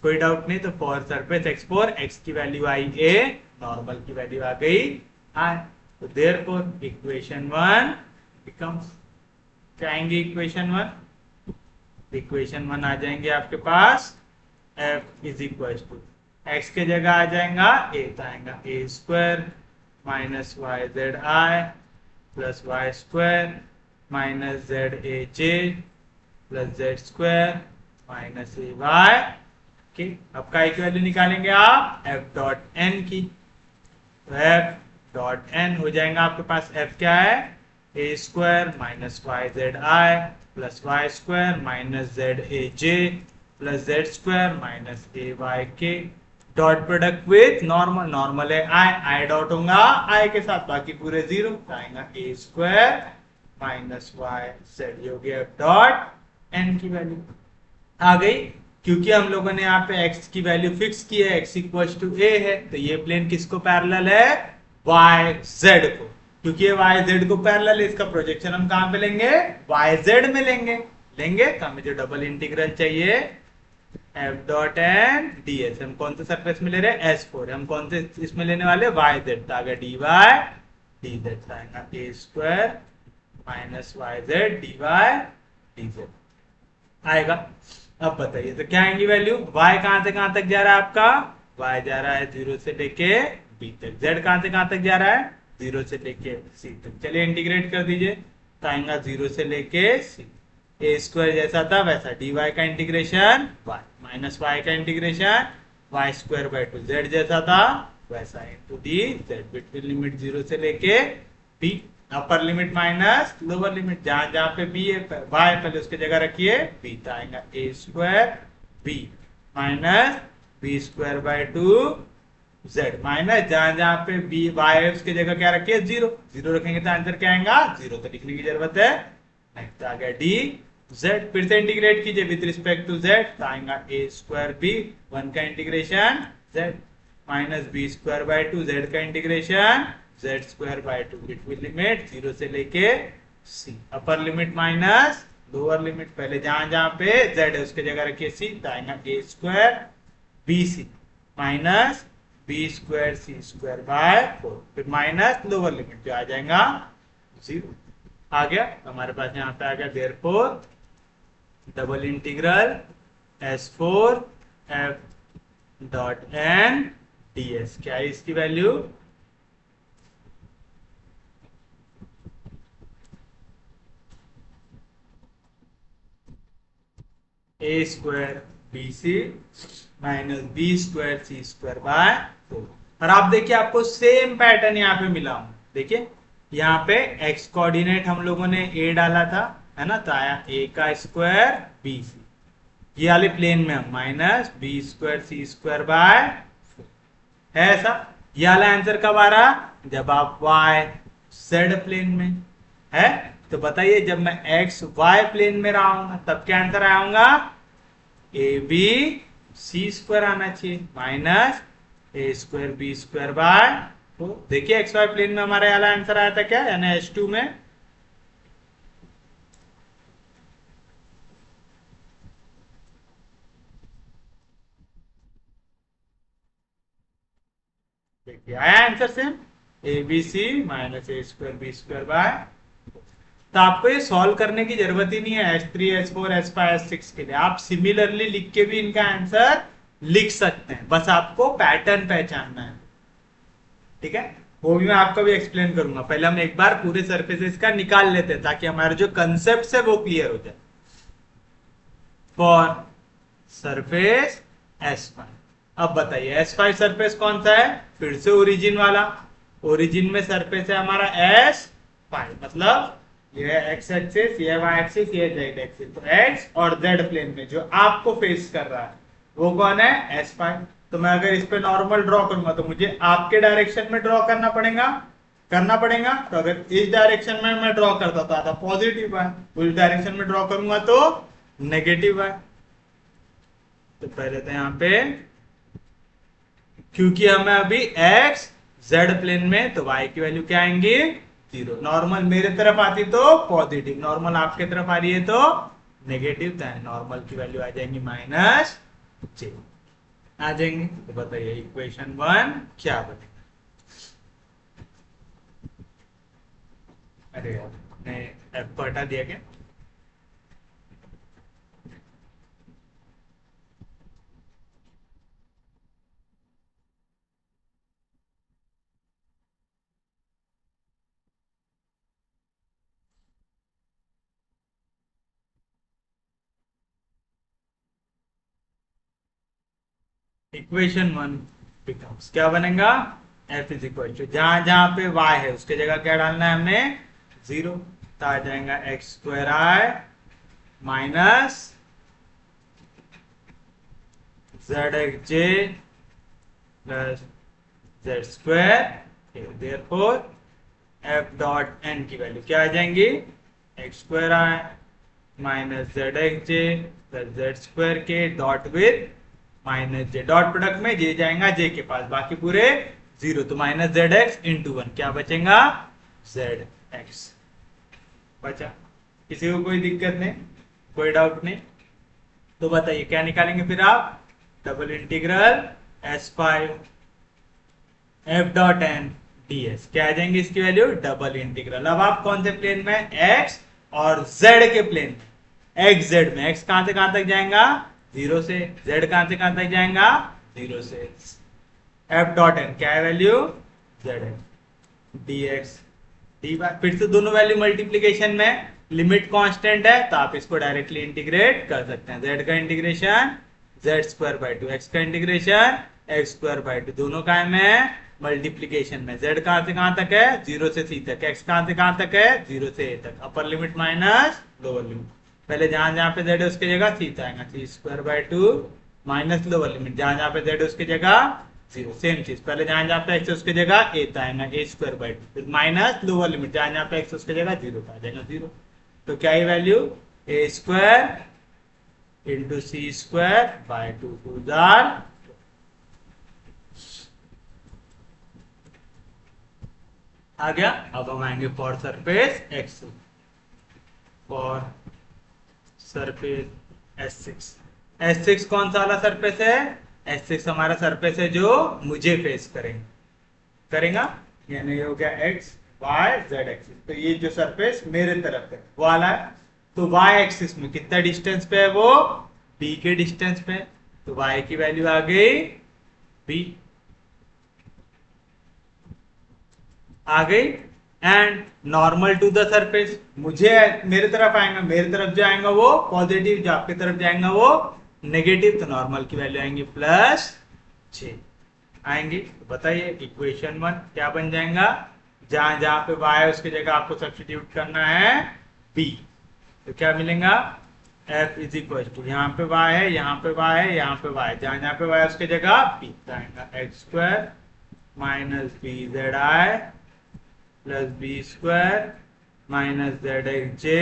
कोई डाउट नहीं। तो फॉर सरफेस x4 x की वैल्यू आई a नॉर्मल की वैल्यू आ गई i। तो देयरफॉर इक्वेशन 1 बिकम्स क्या आएंगे इक्वेशन 1 इक्वेशन 1 आ जाएंगे आपके पास f is equal to x के जगह आ जाएगा a तो आएगा a square minus Y Z I plus Y square minus z a j plus Z square minus a y की। अब का की वैल्यू निकालेंगे आप f डॉट n की। तो f डॉट n हो जाएगा आपके पास f क्या है a square minus Y Z I plus Y square minus z a j plus Z square minus a y k. Dot product with normal normal है i dot होगा आई के साथ बाकी पूरे जीरो आएगा a square minus Y z हो गया dot n की वैल्यू आ गई। क्योंकि हम लोगों ने यहाँ पे x की वैल्यू फिक्स की है x इक्वल टू a है तो ये प्लेन किसको पैरेलल है yz को। क्योंकि ये yz को पैरेलल है इसका प्रोजेक्शन हम कहां पे लेंगे yz में लेंगे तो हमें जो डबल इंटीग्रल चाहिए f dot N D s. हम कौन से सरफेस में ले रहे हैं, S4। हम कौन से इसमें लेने वाले, वाई जेड। तो आगे डी वाई डी जेड आएगा a square minus Y Z D Y D Z आएगा। अब बताइए तो क्या आएंगी वैल्यू, y कहां से कहां तक जा रहा है आपका, y जा रहा है 0 से लेके b तक, z कहां से कहां तक जा रहा है 0 से लेके c तक। चलिए इंटीग्रेट कर दीजिए, तो आएगा 0 से लेके c। ए स्क्वायर जैसा था वैसा dy का इंटीग्रेशन y माइनस y का integration y square by 2, z जैसा था वैसा into D z between limit 0 से लेके b। अपर लिमिट माइनस लोअर लिमिट, जहां जहां पे बी है वाई पहले उसके जगह रखिए बी, तो आएगा a square b minus B square by 2 z minus जहां जहां पे बी वाई है उसके जगह क्या रखिए 0, 0 रखेंगे तो आंसर क्या आएगा 0, तो लिखने की जरूरत है नहीं। तो आ गया डी जेड। फिर से इंटीग्रेट कीजिए विद रिस्पेक्ट टू जेड, तो आएगा ए स्क्वायर बी 1 का integration z minus B square by 2 z का integration z square by 2 between limit 0 से लेके c। Upper limit minus lower limit, पहले जहां जहां पे z है उसके जगह रखिए c, तो आएगा a square bc minus b square c square by 4। फिर माइनस लोअर लिमिट जो आ जाएगा 0 आ गया। हमारे पास यहाँ पे आ गया therefore double integral S4 f dot n ds। क्या है इसकी value, a square B C minus B square C square by 4। और आप देखिए आपको सेम पैटर्न यहाँ पे मिला हूं, देखिए यहाँ पे एक्स कोऑर्डिनेट हम लोगों ने ए डाला था है ना, तो आया ए का स्क्वायर बी सी, ये वाले प्लेन में हम minus B square C square by 4 है ऐसा। ये वाला आंसर कब आ रहा, जब आप वाई जेड प्लेन में है। तो बताइए जब मैं एक्स वाई प्लेन में रहूंगा तब क्या आंसर आऊंगा, ए बी सी स्क्वायर आना चाहिए minus A square B square by. तो देखिए एक्स वाई प्लेन में हमारा वाला आंसर आया था क्या, यानी H2 में। देखिए आया answer same, a B C minus A square B square by. तो आपको ये सॉल्व करने की जरूरत ही नहीं है H3 H4 H5 H6 के लिए, आप सिमिलरली लिख के भी इनका आंसर लिख सकते हैं, बस आपको पैटर्न पहचानना है। ठीक है, वो भी मैं आपको भी एक्सप्लेन करूंगा। पहले हम एक बार पूरे सरफेसेस का निकाल लेते हैं ताकि हमारे जो कंसेप्ट है वो क्लियर हो जाए। फॉर सरफेस S5, अब बताइए S5 सरफेस कौन सा है, फिर से ओरिजिन वाला। ओरिजिन में सरफेस है हमारा S5, मतलब ये एक्स एक्सिस, ये वाई एक्सिस, ये जेड एक्सिस। तो एक्स और जेड प्लेन में जो आपको फेस कर रहा है वो कौन है, S5। तो मैं अगर इस पे नॉर्मल ड्रॉ करूंगा तो मुझे आपके डायरेक्शन में ड्रॉ करना पड़ेगा। तो अगर इस डायरेक्शन में मैं ड्रॉ करता तो आता पॉजिटिव है, उस डायरेक्शन में ड्रॉ करूंगा तो नेगेटिव है। तो पहले तो यहाँ पे क्योंकि हमें अभी एक्स जेड प्लेन में, तो y की वैल्यू क्या आएंगी 0। नॉर्मल मेरे तरफ आती तो पॉजिटिव, नॉर्मल आपके तरफ आ रही है तो नेगेटिव, तो नॉर्मल की वैल्यू आ जाएंगी माइनस j आ जाएंगे। तो बताइए इक्वेशन 1 क्या बनेगा। अरे यार f को हटा दिया क्या, इक्वेशन 1 बिकम्स क्या बनेगा, f इज इक्वल टू जहां जहां पे y है उसके जगह क्या डालना है हमने 0, तो आ जाएगा x square i minus z x j plus Z square. Therefore f dot n की वैल्यू क्या आ जाएंगी, x square i minus z x j plus Z square k dot with minus j, dot product में j जाएगा जे के पास, बाकी पूरे 0। तो माइनस जेड एक्स इंटू 1 क्या बचेगा, जेड एक्स बचा। किसी को कोई दिक्कत नहीं, कोई डाउट नहीं। तो बताइए क्या निकालेंगे फिर आप, double integral S5 f dot N ds, क्या आ जाएंगे इसकी वैल्यू, डबल इंटीग्रल। अब आप कौन से प्लेन में, x और z के प्लेन में, x z में, x कहां से कहां तक जाएगा, 0 से, z कहां से कहां तक जाएगा, 0 से। f डॉट एन क्या है वैल्यू, z है, dx dy, फिर से दोनों वैल्यू मल्टीप्लीकेशन में, लिमिट कांस्टेंट है तो आप इसको डायरेक्टली इंटीग्रेट कर सकते हैं, z का integration z square by to, x का integration x square by to, दोनों का में मल्टीप्लीकेशन में। z कहां से कहां तक है, 0 से c तक, x कहां से कहां तक है, 0 से a तक, अपर लिमिट माइनस लोअर लिमिट, पहले जहां जहां पे z है उसकी जगह c आएगा, c square by to minus lower limit, जहां जहां पे z है उसकी जगह 0, सेम चीज, पहले जहां जहां पे x है उसकी जगह a आएगा, a स्क्वायर बाई टू, फिर माइनस लोअर लिमिट, जहां जहां पे x उसकी जगह 0 आ जाएगा 0। तो क्या है value, a square into C square by two, 2000 आ गया। अब हम आएंगे for surface x, for surface S6 कौन सा वाला सरफेस है, S6 हमारा सरफेस है जो मुझे फेस करेगा, यानी ये हो गया x y z एक्सिस, तो ये जो सरफेस मेरे तरफ है वो वाला है, तो y एक्सिस में कितना डिस्टेंस पे है वो, b के डिस्टेंस पे, तो y की वैल्यू आ गई b आ गई, and normal to the surface, मुझे मेरे तरफ आएगा, मेरे तरफ जो आएगा वो पॉजिटिव, जो आपकी तरफ जाएगा वो नेगेटिव, तो नॉर्मल की वैल्यू आएंगी +6 आएंगी। तो बताइए इक्वेशन 1 क्या बन जाएगा, जहां जहां पे y है उसकी जगह आपको सब्स्टिट्यूट करना है b, तो क्या मिलेगा, f इज इक्वल टू, यहाँ पे y है, यहाँ पे y है, यहाँ पे y, जहां जहां पे y है उसकी जगह b आएगा, x square minus b z आई plus b square minus z x j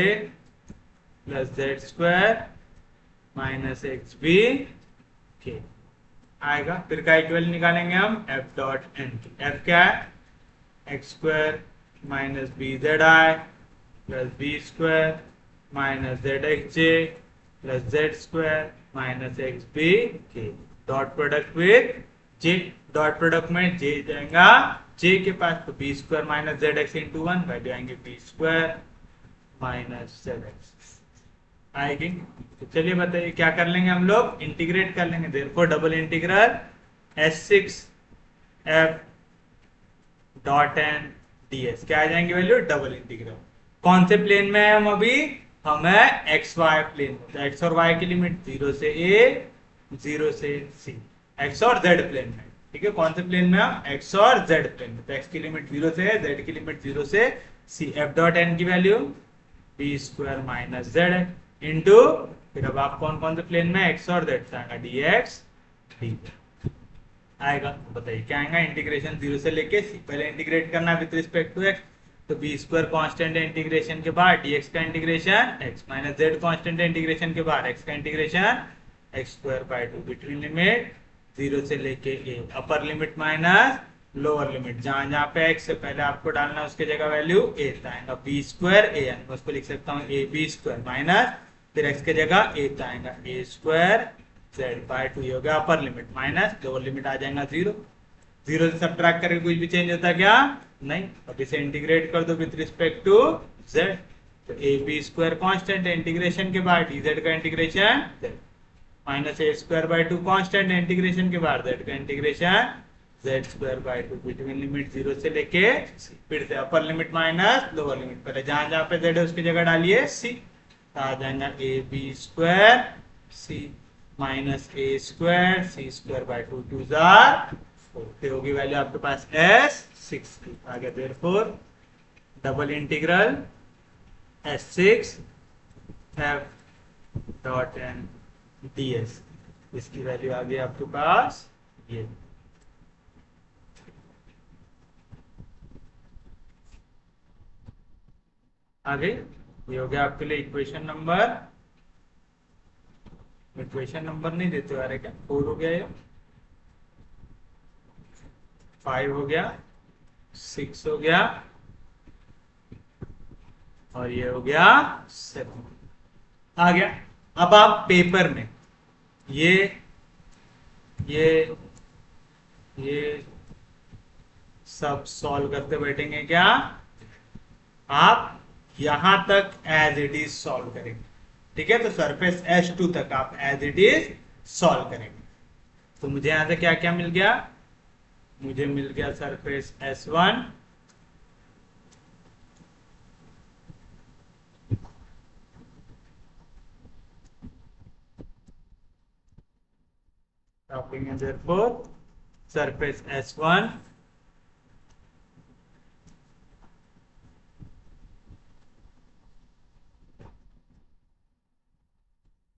plus Z square minus x b k आएगा। फिर का इक्वल निकालेंगे हम एफ डॉट एन की, एफ क्या है, x square minus b z I plus b square minus z x j plus Z square minus x b k, dot product with j, dot product में j जाएगा जे के पास, तो B square minus z x into 1, value आएंगे b square minus z x आएगी। तो चलिए बताइए क्या कर लेंगे हम लोग, इंटीग्रेट कर लेंगे, therefore double integral S6 F dot N ds, क्या आ जाएंगे वैल्यू, डबल इंटीग्रल। कौन से प्लेन में है हम अभी, हम है एक्स वाई प्लेन, तो एक्स और वाई की लिमिट 0 से a 0 से c, एक्स और जेड प्लेन में, ठीक है, कौन से प्लेन में हम, एक्स और जेड प्लेन में, तो एक्स की लिमिट 0 से है, जेड की लिमिट 0 से c, f डॉट एन की value b square minus z है इंटू, फिर अब आप कौन कौन से प्लेन में, एक्स और जेड, आएगा dx dy आएगा। तो बताइए क्या आएगा, इंटीग्रेशन 0 से लेके c, पहले इंटीग्रेट करना है विद रिस्पेक्ट टू x, तो बी स्क्वायर कांस्टेंट है इंटीग्रेशन के बाद, dx का integration x minus Z constant है इंटीग्रेशन के बाद, x का integration x square by 2, between limit 0 से लेके a, upper limit minus lower limit, जहां जहां पे x से पहले आपको डालना है उसके जगह वैल्यू a आएगा, बी स्क्वायर a, यानी उसको लिख सकता हूँ ए बी स्क्वायर माइनस, फिर x के जगह a आएगा a स्क्वायर जेड बाय 2, ये हो गया upper limit minus lower limit आ जाएगा 0, 0 से सब्ट्रैक्ट करके कुछ भी चेंज होता क्या, नहीं, अब इसे इंटीग्रेट कर दो विद रिस्पेक्ट टू z, तो ए बी स्क्वायर कॉन्स्टेंट है इंटीग्रेशन के बाद, dz का integration z minus A square by 2 constant है इंटीग्रेशन के बाद, z का integration z square by 2, between limit 0 से लेके c, फिर से upper limit minus lower limit, पहले जहां जहां पे z है उसकी जगह डालिए c, तो आ जाएगा a B square c minus A square C square by 2 2 जार 4, होगी वैल्यू आपके पास S6 की, आ गया therefore double integral S6 F dot N ds, इसकी वैल्यू आ गई आपके पास ये, आ गई, ये हो गया आपके लिए इक्वेशन नंबर, इक्वेशन नंबर नहीं देते आ रहे क्या, 4 हो गया, ये 5 हो गया, 6 हो गया, और ये हो गया 7 आ गया। अब आप पेपर में ये ये ये सब सॉल्व करते बैठेंगे क्या, आप यहां तक एज इट इज सॉल्व करेंगे। ठीक है, तो सरफेस S2 तक आप एज इट इज सॉल्व करेंगे। तो मुझे यहां से क्या क्या मिल गया, मुझे मिल गया surface S1, therefore surface S1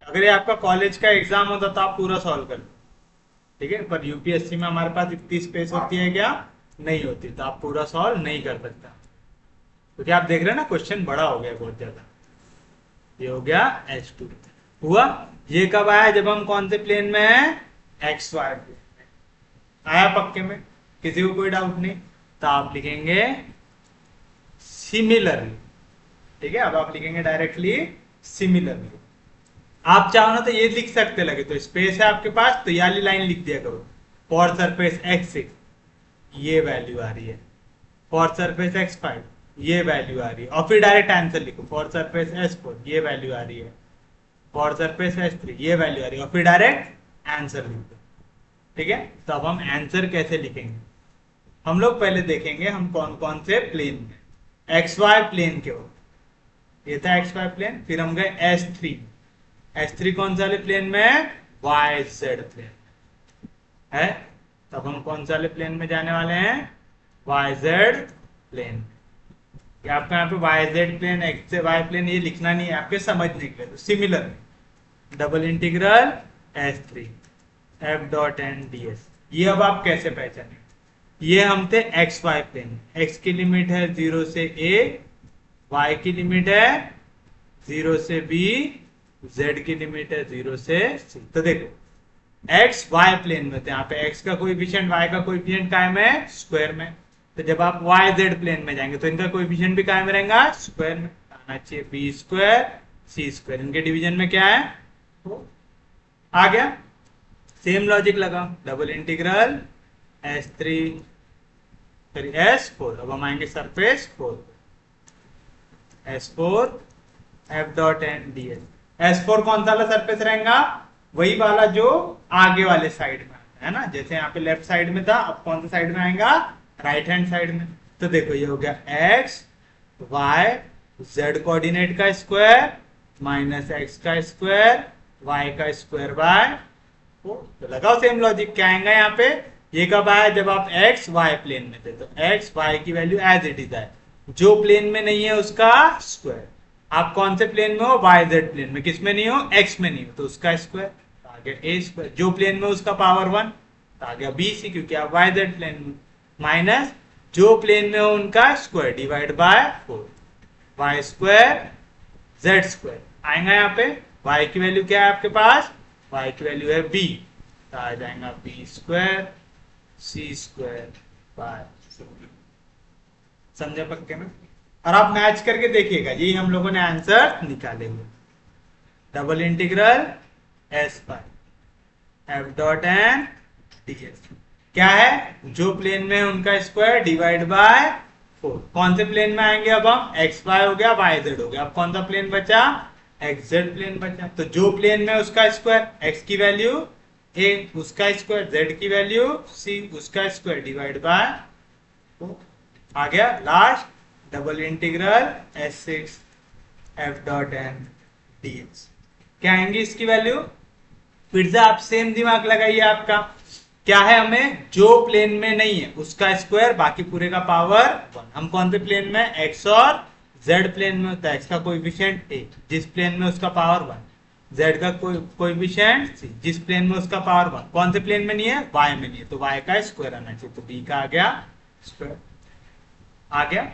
अगर ये आपका कॉलेज का एग्जाम होता तो आप पूरा सॉल्व कर लो, ठीक है, पर यूपीएससी में हमारे पास इतनी स्पेस होती है क्या, नहीं होती, तो आप पूरा सॉल्व नहीं कर सकता, क्योंकि आप देख रहे हैं ना क्वेश्चन बड़ा हो गया बहुत ज्यादा। ये हो गया H2 हुआ। ये कब आया, जब हम कौन से प्लेन में है, एक्स वाई प्लेन में आया, पक्के में, किसी को कोई डाउट नहीं, तो आप लिखेंगे सिमिलरली। ठीक है, अब आप लिखेंगे डायरेक्टली सिमिलरली। आप चाहो ना तो ये लिख सकते, लगे तो स्पेस है आपके पास तो ये वाली लाइन लिख दिया करो, फॉर सरफेस x6 ये वैल्यू आ रही है, फॉर सरफेस x5 ये वैल्यू आ रही है, और फिर डायरेक्ट आंसर लिखो, फॉर सरफेस S4 ये वैल्यू आ रही है, फॉर सरफेस S3 ये वैल्यू आ रही है, और फिर डायरेक्ट आंसर लिख दो। ठीक है, तो अब हम आंसर कैसे लिखेंगे, हम लोग पहले देखेंगे हम कौन कौन से प्लेन में, XY प्लेन के हो, ये था XY प्लेन, फिर हम गए S3 कौन सा वाले प्लेन में है, YZ प्लेन है, तब हम कौन सा वाले प्लेन में जाने वाले हैं, YZ प्लेन। क्या आपका यहाँ पे YZ प्लेन, X से Y प्लेन ये लिखना नहीं है, आपके समझने के लिए, तो similar double integral S3 F.NDS। ये अब आप कैसे पहचाने, ये हम थे XY प्लेन, X की लिमिट है 0 से A, Y की लिमिट है 0 से B, Z की लिमिट है 0 से C। तो देखो एक्स वाई प्लेन में, तो यहाँ पे x का कोएफिशिएंट y का कोएफिशिएंट कायम है स्क्वायर में, तो जब आप वाई जेड प्लेन में जाएंगे तो इनका कोएफिशिएंट भी कायम रहेगा स्क्वायर में, आना चाहिए बी स्क्वायर सी स्क्वायर, इनके डिवीजन में क्या है तो आ गया। सेम लॉजिक लगा, डबल इंटीग्रल S3 फिर S4, अब हम आएंगे सरफेस 4, S4 F.NDS। S4 कौन सा वाला सरफेस रहेगा, वही वाला जो आगे वाले साइड में है ना, जैसे यहाँ पे लेफ्ट साइड में था, अब कौन सा साइड में आएगा, राइट हैंड साइड में। तो देखो ये हो गया एक्स वाई जेड कोऑर्डिनेट का स्क्वायर माइनस एक्स का स्क्वायर वाई का स्क्वायर बाय 4। तो लगाओ सेम लॉजिक, क्या आएगा यहाँ पे, ये कब आया, जब आप एक्स वाई प्लेन में थे, तो एक्स वाई की वैल्यू एज इट इज आए, जो प्लेन में नहीं है उसका स्क्वायर। आप कौन से प्लेन में हो, वाई जेड प्लेन में, किस में नहीं हो, एक्स में नहीं हो, तो उसका स्क्वायर, आ गया ए स्क्वायर, जो प्लेन में उसका पावर 1, आ गया बी सी, क्योंकि आप वाई जेड प्लेन में, माइनस जो प्लेन में हो उनका square divide by 4, y square z square आएगा। यहाँ पे वाई की वैल्यू क्या है आपके पास, वाई की वैल्यू है बी, तो आ जाएगा B square C square by 4। समझे पक्के में, और आप मैच करके देखिएगा, यही हम लोगों ने आंसर निकालेंगे, double integral S bye F.NDS क्या है, जो प्लेन में उनका स्क्वायर डिवाइड बाय 4। कौन से प्लेन में आएंगे, अब हम एक्स वाई हो गया वाई जेड हो गया, अब कौन सा प्लेन बचा, एक्स जेड प्लेन बचा, तो जो प्लेन में उसका स्क्वायर, एक्स की वैल्यू a उसका स्क्वायर, जेड की वैल्यू c उसका स्क्वायर डिवाइड बाय 4 आ गया। Last double integral S6 F.NDS क्या आएंगी इसकी वैल्यू, फिर से आप सेम दिमाग लगाइए, आपका क्या है, हमें जो प्लेन में नहीं है उसका स्क्वायर, बाकी पूरे का पावर 1। हम कौन से प्लेन में, एक्स और जेड प्लेन में होता है, एक्स का कोएफिशिएंट a जिस प्लेन में उसका पावर 1, जेड का कोएफिशिएंट c जिस प्लेन में उसका पावर 1, कौन से प्लेन में नहीं है, y में नहीं है, तो y का स्क्वायर आना चाहिए, तो b का आ गया स्क्वायर, आ गया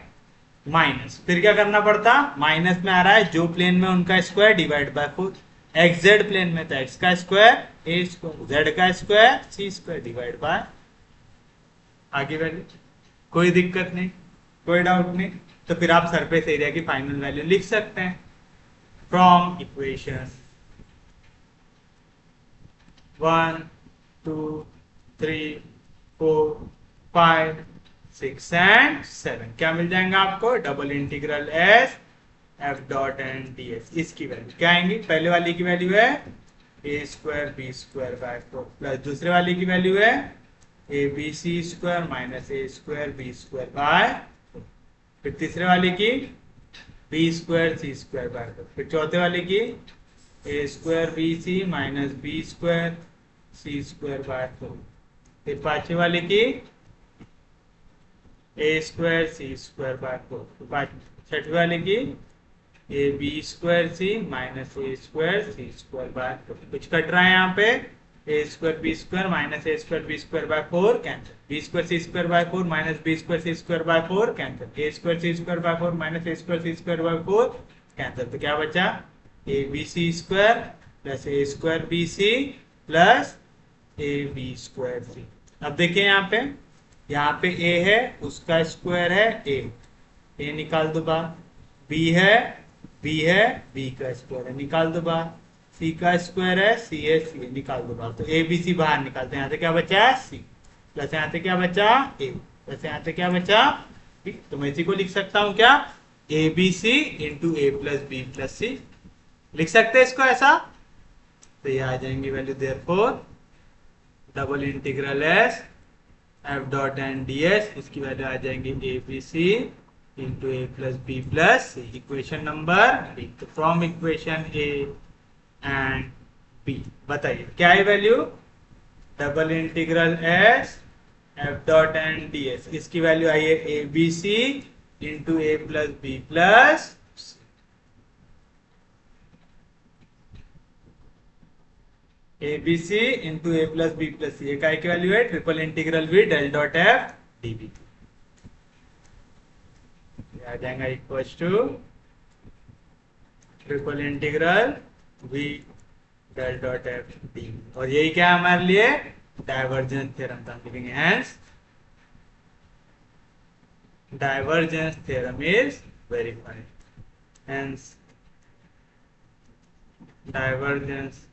माइनस, फिर क्या करना पड़ता, माइनस में आ रहा है जो प्लेन में उनका square divide by 4, x z plane में था एक्स का स्क्वायर ए स्क्वायर, जेड का square C square divide by आगे वैल्यू, कोई दिक्कत नहीं, कोई डाउट नहीं। तो फिर आप सरफेस एरिया की फाइनल वैल्यू लिख सकते हैं फ्रॉम इक्वेशन 1 2 3 4 5 6 एंड 7। क्या मिल जाएगा आपको? Double integral S F dot and D S. इसकी वैल्यू क्या आएंगी? पहले वाली की वैल्यू है A square B square by 4 plus दूसरे वाले की वैल्यू है A B C square minus A square B square by 4। फिर तीसरे वाले की B square C square by 4। फिर चौथे वाले की A square B C minus B square C square by 4। फिर पांचवे वाले की A square C square by 4। छठवे वाले की A B square C minus A square C square by 4। कुछ कट रहा है यहाँ पे, A square B square minus A square B square by 4 cancel, B square C square by 4 minus B square C square by 4 cancel, A square C square by 4 minus A square C square by 4 cancel. तो क्या बचा? A B C square plus A square B C plus A B square C. अब देखिए यहाँ पे ए है, उसका square है ए निकाल दो बाहर, बी है बी का स्क्वायर है निकाल दो बाहर, सी का स्क्वायर है सी निकाल दो बाहर। तो ए बी सी बाहर निकालते हैं, यहाँ से क्या बचा? सी प्लस यहाँ से क्या बचा? ए प्लस यहाँ से क्या बचा? बी। तो मैं इसी को लिख सकता हूँ क्या? A B C into A plus B plus C. लिख सकते हैं इसको ऐसा। तो ये आ जाएंगी value, therefore double integral S F dot N D S, इसकी वैल्यू आ जाएंगी A B C into A plus B plus C. Equation number B. तो from equation A and B बताइए क्या है value? Double integral S F dot N D S, इसकी value आई है A B C into A plus B plus A B C into A plus B plus C. ये काय की value है? Triple integral we del dot F D B. आ जाएगा equal to triple integral we del dot F D. और यही क्या है हमारे लिए? डाइवर्जेंस थ्योरम था। लिखेंगे hence divergence theorem is verified. Hence divergence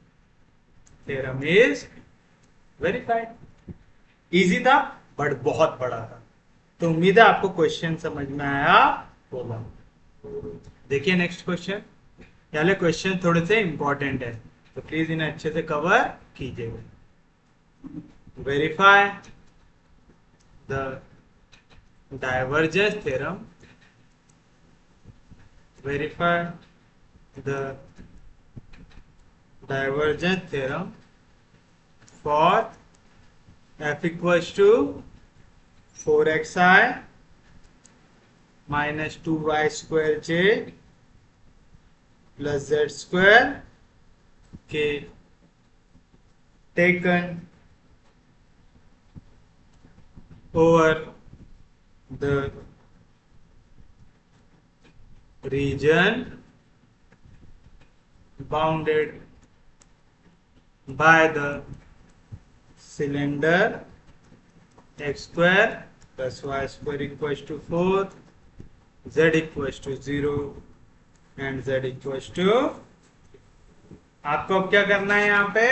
theorem is verified. Easy था बट बहुत बड़ा था। तो उम्मीद है आपको क्वेश्चन समझ में आया होगा। देखिए नेक्स्ट क्वेश्चन। पहले क्वेश्चन थोड़े से इंपॉर्टेंट है तो प्लीज इन्हें अच्छे से कवर कीजिएगा। Verify the divergence theorem, verify the divergence theorem for f equals to 4xi minus 2y square j plus z square k taken over the region bounded by the cylinder x square plus y square equals to 4, z equals to 0 and z equals to। आपको अब क्या करना है? यहाँ पे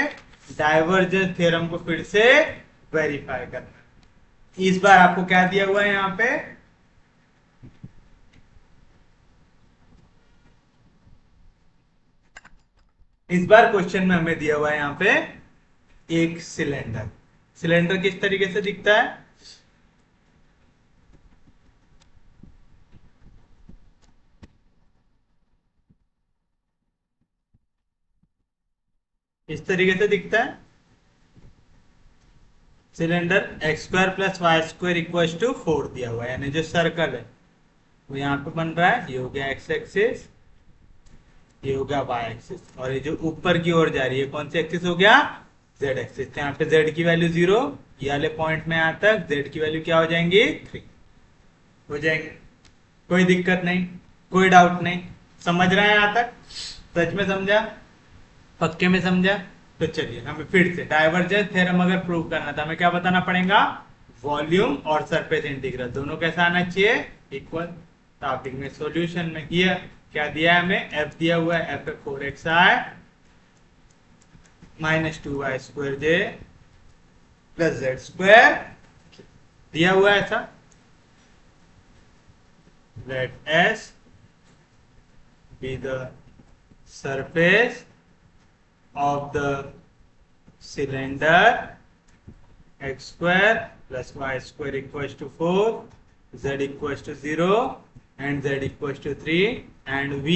divergence theorem को फिर से वेरीफाई करना है। इस बार आपको क्या दिया हुआ है यहाँ पे? इस बार क्वेश्चन में हमें दिया हुआ है यहाँ पे एक सिलेंडर। सिलेंडर किस तरीके से दिखता है? इस तरीके से दिखता है cylinder. X square plus Y square equal to 4 दिया हुआ है, यानी जो सर्कल है वो यहाँ पे बन रहा है। ये हो गया एक्स एक्सिस, ये हो गया वाई एक्सिस, और ये जो ऊपर की ओर जा रही है कौन सी एक्सिस हो गया? Z axis. तो यहाँ पे जेड की वैल्यू 0, ये वाले पॉइंट में यहाँ तक जेड की वैल्यू क्या हो जाएंगी? 3 हो जाएंगे। कोई दिक्कत नहीं, कोई डाउट नहीं, समझ रहे हैं यहाँ तक? सच में समझा? पक्के में समझा? तो चलिए हमें फिर से डाइवर्जेंस थ्योरम अगर प्रूव करना था हमें क्या बताना पड़ेगा? वॉल्यूम और सरफेस इंटीग्रल दोनों कैसा आना चाहिए? इक्वल। तो आप में सॉल्यूशन में किया क्या दिया है हमें? एफ दिया हुआ है, F 4xi -2y2j plus z² दिया हुआ है ऐसा। let S be the surface of the cylinder x² plus y² equals to 4, z equals to 0 and z equals to 3 and V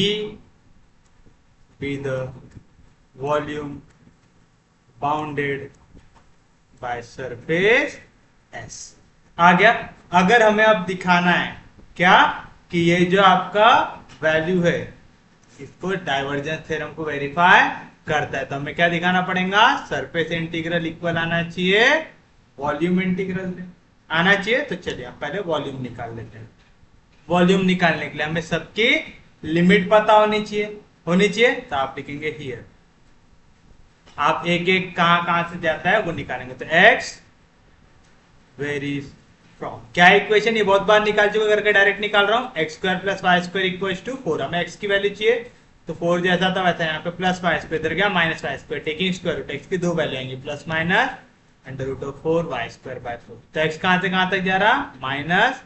be the volume bounded by surface S। आ गया। अगर हमें अब दिखाना है क्या कि ये जो आपका वैल्यू है इसको डाइवर्जेंस थ्योरम को वेरीफाई करता है, तो हमें क्या दिखाना पड़ेगा, सरफेस इंटीग्रल इक्वल आना चाहिए वॉल्यूम इंटीग्रल आना चाहिए। तो चलिए हम पहले वॉल्यूम निकाल लेते हैं। वॉल्यूम निकालने के लिए हमें सबकी लिमिट पता होनी चाहिए, तो आप लिखेंगे हियर। आप एक एक कहां से जाता है वो निकालेंगे। तो x वेरीज फ्रॉम, क्या इक्वेशन ये बहुत बार निकाल चुके, करके डायरेक्ट निकाल रहा हूं। x² plus y² equals to 4, हमें x की वैल्यू चाहिए तो 4 जैसा था वैसा यहाँ पे प्लस y², इधर गया minus y², taking square root. x की दो वैल्यू आएंगी प्लस माइनस √4y²/4। तो x कहां से कहां तक जा रहा, माइनस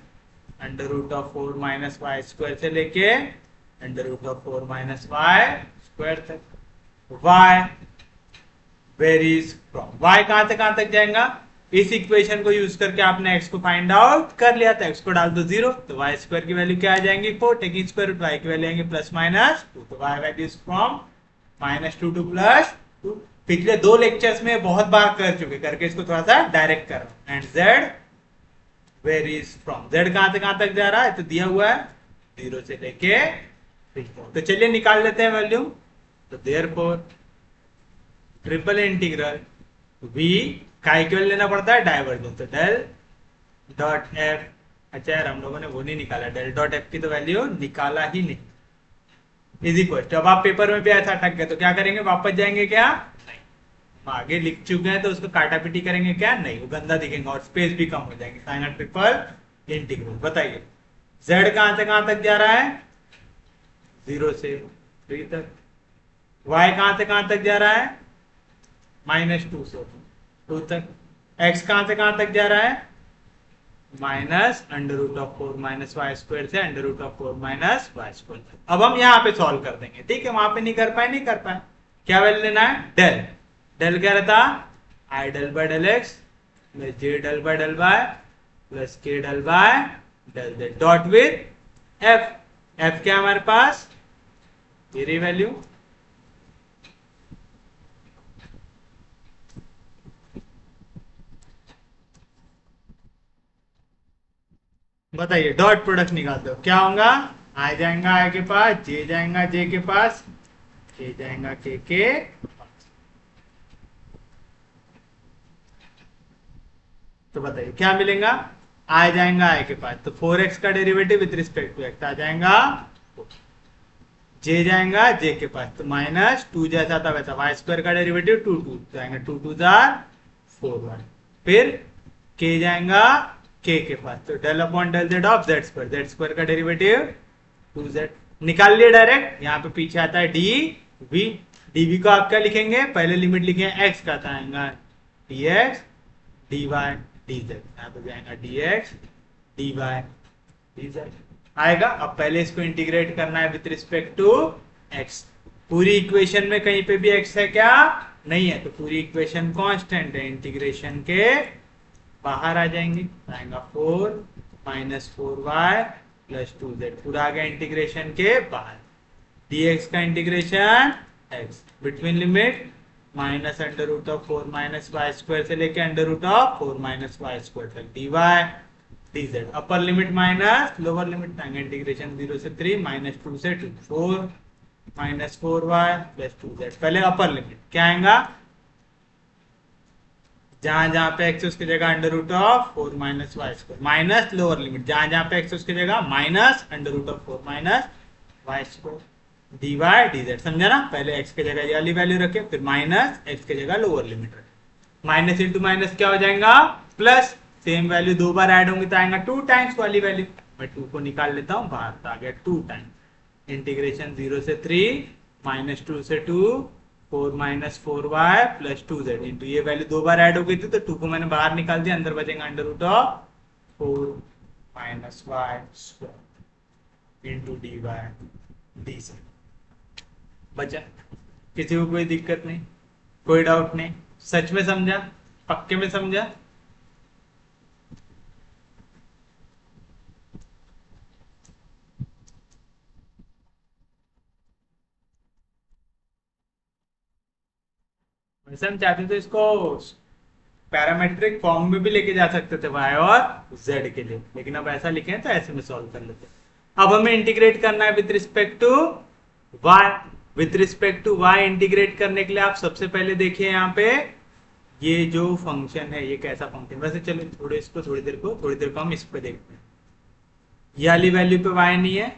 √4 माइनस y² से लेके √4 माइनस y² तक। y वेरीज फ्रॉम, y कहां से कहां तक जाएगा, इस इक्वेशन को यूज करके आपने x को फाइंड आउट कर लिया था। x को डाल दो 0 तो y² की वैल्यू क्या आ जाएंगी 4, टेकिंग स्क्वायर रूट, y की वैल्यू आएंगे प्लस माइनस 2। तो y वैल्यूज फ्रॉम -2 टू +2। पिछले 2 लेक्चर्स में बहुत बार कर चुके, करके इसको थोड़ा सा डायरेक्ट कर रहा हूं। And z varies from, z कहां से कहां तक जा रहा है तो दिया हुआ है 0 से लेके 3। तो चलिए निकाल लेते हैं वैल्यूम। तो देयरफॉर ट्रिपल इंटीग्रल v का इक्वल लेना पड़ता है डाइवर्जेंस, तो डेल डॉट f। अच्छा यार हम लोगों ने वो नहीं निकाला, डेल डॉट f की तो वैल्यू निकाला ही नहीं, इज इक्वल टू। अब आप पेपर में भी ऐसा अटक गए तो क्या करेंगे, वापस जाएंगे क्या, नहीं, हम आगे लिख चुके हैं तो उसको काटा पीटी करेंगे क्या, नहीं, वो गंदा दिखेगा और स्पेस भी कम हो जाएगी। साइन ट्रिपल इंटीग्रल, बताइए z कहां से कहां तक जा रहा है 0 से 3 तक, y कहां से कहां तक जा रहा है -2 से 2 तक, x कहां से कहां तक जा रहा है -√4 माइनस y² से √4 माइनस y² तक। अब हम यहाँ पे सॉल्व कर देंगे, ठीक है, वहां पे नहीं कर पाए। क्या वैल्यू लेना है, डेल। डेल क्या रहता, i del by del x plus j del by del y plus k del by del z dot with f। f क्या हमारे पास, मेरी वैल्यू बताइए, डॉट प्रोडक्ट निकाल दो, क्या होगा, आ जाएगा i के पास, j जाएगा j के पास, k जाएगा k के पास। तो बताइए क्या मिलेगा, आ जाएगा i के पास तो 4x का derivative with respect to x आ जाएगा, j जाएगा j के पास तो -2 जैसा था वैसा, y² का डेरिवेटिव 2 जाएगा, 2 2 4y, फिर k जाएगा k के पास तो del upon del z of z² का डेरिवेटिव 2z निकाल लिया डायरेक्ट। यहाँ पे पीछे आता है dv, dv को आप क्या लिखेंगे, पहले लिमिट लिखे x का था, आएगा dx dy dz, यहाँ पे जाएगा dx dy dz आएगा। अब पहले इसको इंटीग्रेट करना है विथ रिस्पेक्ट टू x। पूरी इक्वेशन में कहीं पे भी x है क्या, नहीं है, तो पूरी इक्वेशन कांस्टेंट है, इंटीग्रेशन के बाहर आ जाएंगे, आएगा 4 माइनस 4y प्लस 2z, पूरा आ गया इंटीग्रेशन के बाहर। dx का integration x between limit -√4 minus y² से लेके √4 माइनस y² तक, dy dz अपर लिमिट माइनस लोअर लिमिट, आएंगे इंटीग्रेशन 0 से 3 -2 से 2 4 माइनस 4y प्लस 2z। पहले अपर लिमिट क्या आएगा, जहां जहां पे x उसकी जगह √4 minus y², minus lower limit जहां जहां पे x उसकी जगह -√4 माइनस y², dy dz, समझा ना। पहले x के जगह ये वाली वैल्यू रखे, फिर माइनस x के जगह लोअर लिमिट रखे, माइनस इंटू माइनस क्या हो जाएगा प्लस, सेम वैल्यू 2 बार ऐड होंगी तो आएगा 2 टाइम्स वाली वैल्यू, मैं 2 को निकाल लेता हूं बाहर, तो आ गया 2 टाइम्स इंटीग्रेशन 0 से 3 -2 से 2 4 minus 4y plus 2z into, ये वैल्यू दो बार ऐड हो गई थी तो 2 को मैंने बाहर निकाल दिया, अंदर बचेगा under root of 4 minus Y square into D Y d z बचा। किसी को कोई दिक्कत नहीं, कोई डाउट नहीं, सच में समझा, पक्के में समझा? वैसे हम चाहते तो इसको पैरामेट्रिक फॉर्म में भी लेके जा सकते थे y और z के लिए, लेकिन अब ऐसा लिखे हैं तो ऐसे में सॉल्व कर लेते हैं। अब हमें इंटीग्रेट करना है with respect to y। With respect to y integrate करने के लिए आप सबसे पहले देखिए यहाँ पे ये जो फंक्शन है ये कैसा फंक्शन, वैसे चलो थोड़ी देर को हम इस पे देखते हैं। ये वाली वैल्यू पे y नहीं है,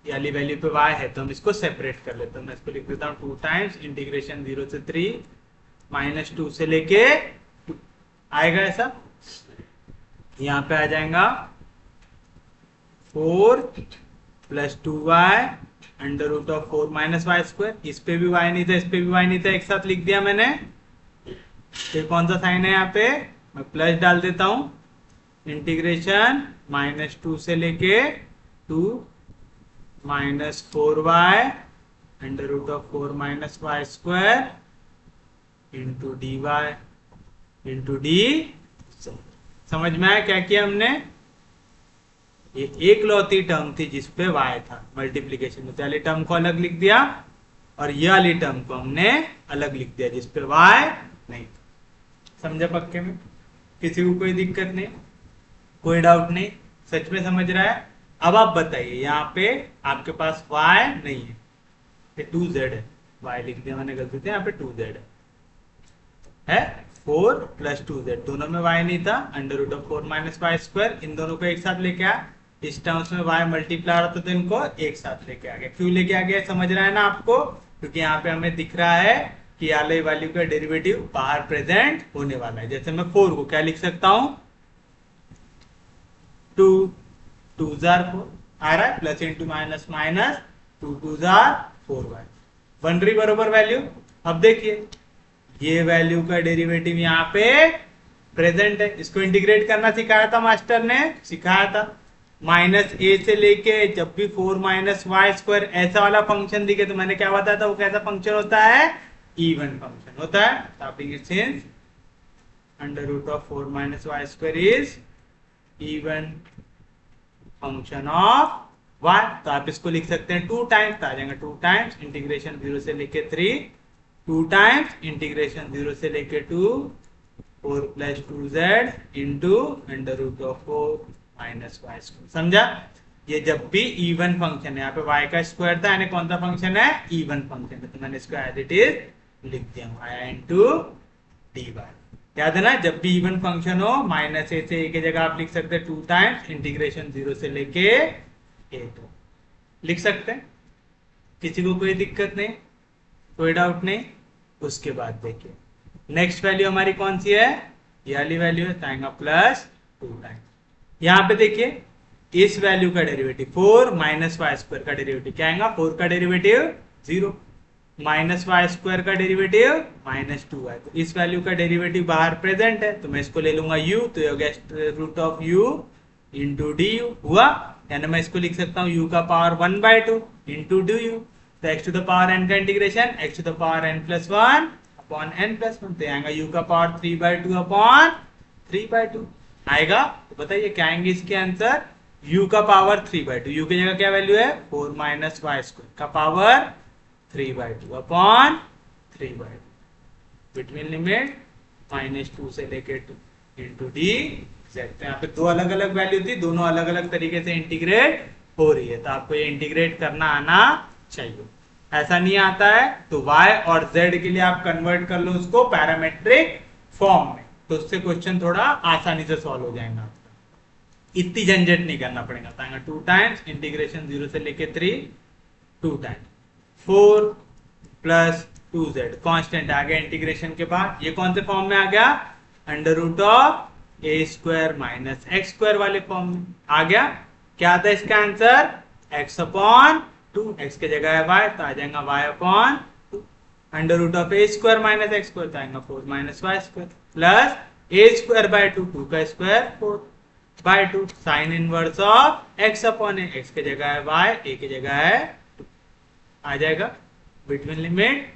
ये वाली वैल्यू पे y है, तो हम इसको सेपरेट कर लेते हैं। मैं इसको लिख देता हूँ 2 टाइम्स इंटीग्रेशन 0 से 3 माइनस 2 से लेके आएगा ऐसा, यहाँ पे आ जाएगा 4 plus 2y under root of 4 minus Y square. इस पे भी y नहीं था, इस पे भी y नहीं था, एक साथ लिख दिया मैंने। फिर कौन सा साइन है यहाँ पे, मैं प्लस डाल देता हूं, इंटीग्रेशन माइनस 2 से लेके 2 minus 4y under root of 4 minus Y square into D y into d. समझ में आया क्या किया हमने? ये एक लौती टर्म थी जिसपे y था मल्टीप्लीकेशन में, पहले टर्म को अलग लिख दिया और ये वाली टर्म को हमने अलग लिख दिया जिसपे y नहीं। समझा पक्के में? किसी को कोई दिक्कत नहीं, कोई डाउट नहीं, सच में समझ रहा है? अब आप बताइए, यहाँ पे आपके पास y नहीं है, ये 2z है, y लिख दिया मैंने गलती से, यहाँ पे 2z है 4 प्लस 2z, दोनों में y नहीं था, under root of 4 minus Y square, इन दोनों को एक साथ लेके आ, इस टर्म्स में y मल्टीप्लाई रहा था तो इनको एक साथ लेके आ गया। क्यों लेके आ गया समझ रहा है ना आपको? क्योंकि यहाँ पे हमें दिख रहा है कि वाले वैल्यू का डेरिवेटिव बाहर प्रेजेंट होने वाला है। जैसे मैं 4 को क्या लिख सकता हूँ, 2 2 जार 4 आ रहा है, plus into minus minus 2 2 jar 4y बन रही बरोबर वैल्यू। अब देखिए ये वैल्यू का डेरिवेटिव यहाँ पे प्रेजेंट है, इसको इंटीग्रेट करना सिखाया था मास्टर ने, सिखाया था। माइनस ए से लेके जब भी 4 माइनस वाई स्क्वायर ऐसा वाला फंक्शन दिखे तो मैंने क्या बताया था, वो कैसा फंक्शन होता है, इवन फंक्शन होता है। Under root of 4 minus Y square is even function of y, तो आप इसको लिख सकते हैं 2 टाइम्स, आ जाएगा 2 टाइम्स इंटीग्रेशन 0 से लेके 3, 2 टाइम्स इंटीग्रेशन 0 से लेके 2, 4 plus 2z into under root of 4 minus Y square. समझा? ये जब भी इवन फंक्शन है, यहाँ पे y का स्क्वायर था, यानी कौन सा फंक्शन है, इवन फंक्शन है, तो मैंने इसको एज इट इज लिख दिया y इंटू डी वाई। याद है ना, जब भी इवन फंक्शन हो माइनस ए से ए की जगह आप लिख सकते हैं 2 टाइम्स इंटीग्रेशन 0 से लेके ए, तो लिख सकते हैं। किसी को कोई दिक्कत नहीं, कोई डाउट नहीं? उसके बाद देखिए नेक्स्ट वैल्यू हमारी कौन सी है, ये वाली वैल्यू है, आएगा प्लस 2 टाइम्स। यहाँ पे देखिए इस वैल्यू का डेरिवेटिव 4 माइनस वाई स्क्वायर का डेरिवेटिव क्या आएगा, 4 का डेरिवेटिव 0, माइनस वाई स्क्वायर का डेरिवेटिव माइनस 2 है, तो इस वैल्यू का डेरिवेटिव बाहर प्रेजेंट है, तो मैं इसको ले लूंगा u, तो ये हो गया root of u into d u हुआ, यानी मैं इसको लिख सकता हूँ u का पावर 1/2 इंटू डी यू, तो x to the power n का integration x to the power n plus 1 upon n plus 1, तो आएगा u का पावर 3/2 अपॉन 3/2 आएगा। तो बताइए क्या आएंगे इसके आंसर, u का पावर 3/2, u की जगह क्या वैल्यू है 4 माइनस वाई स्क्वायर का पावर 3/2 अपॉन 3/2 बिटवीन लिमिट -2 से लेके 2 इंटू डी जेड। तो यहाँ पे दो अलग अलग वैल्यू थी, दोनों अलग अलग तरीके से इंटीग्रेट हो रही है, तो आपको ये इंटीग्रेट करना आना चाहिए। ऐसा नहीं आता है तो y और z के लिए आप कन्वर्ट कर लो उसको पैरामेट्रिक फॉर्म में, तो उससे क्वेश्चन थोड़ा आसानी से सॉल्व हो जाएगा आपका, इतनी झंझट नहीं करना पड़ेगा। 2 टाइम्स इंटीग्रेशन 0 से लेके 3, 2 टाइम्स 4 प्लस 2z कांस्टेंट आ गया इंटीग्रेशन के बाद, ये कौन से फॉर्म में आ गया, under root of a square minus x square वाले फॉर्म में आ गया। क्या था इसका आंसर, x अपॉन 2, x की जगह है y, तो आ जाएगा y upon 2, under root of a square minus x square तो आएगा 4 minus Y square plus A square by 2, 2 का square 4 by 2 sine inverse of x upon a, x की जगह है वाई, ए की जगह है 2 आ जाएगा। बिटवीन लिमिट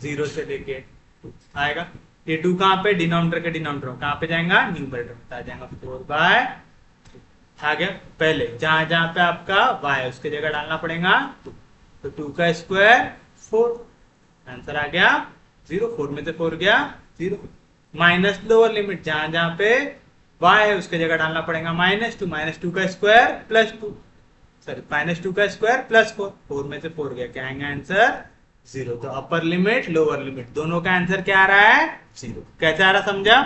0 से लेके 2 आएगा। ये 2 कहाँ पे, डिनोमिनेटर के डिनोमिनेटर कहाँ पे जाएगा, न्यूमरेटर में आ जाएगा 4 बाय आ गया। पहले जहां जहां पे आपका y है उसकी जगह डालना पड़ेगा 2, तो 2 का स्क्वायर 4, आंसर आ गया 0, 4 में से 4 गया 0। माइनस लोअर लिमिट जहां जहां पे y है उसकी जगह डालना पड़ेगा -2, -2 का स्क्वायर प्लस 2, सॉरी -2 का स्क्वायर प्लस 4, 4 में से 4 गया, क्या आएगा आंसर 0। तो अपर लिमिट लोअर लिमिट दोनों का आंसर क्या आ रहा है 0। कैसे आ रहा समझा,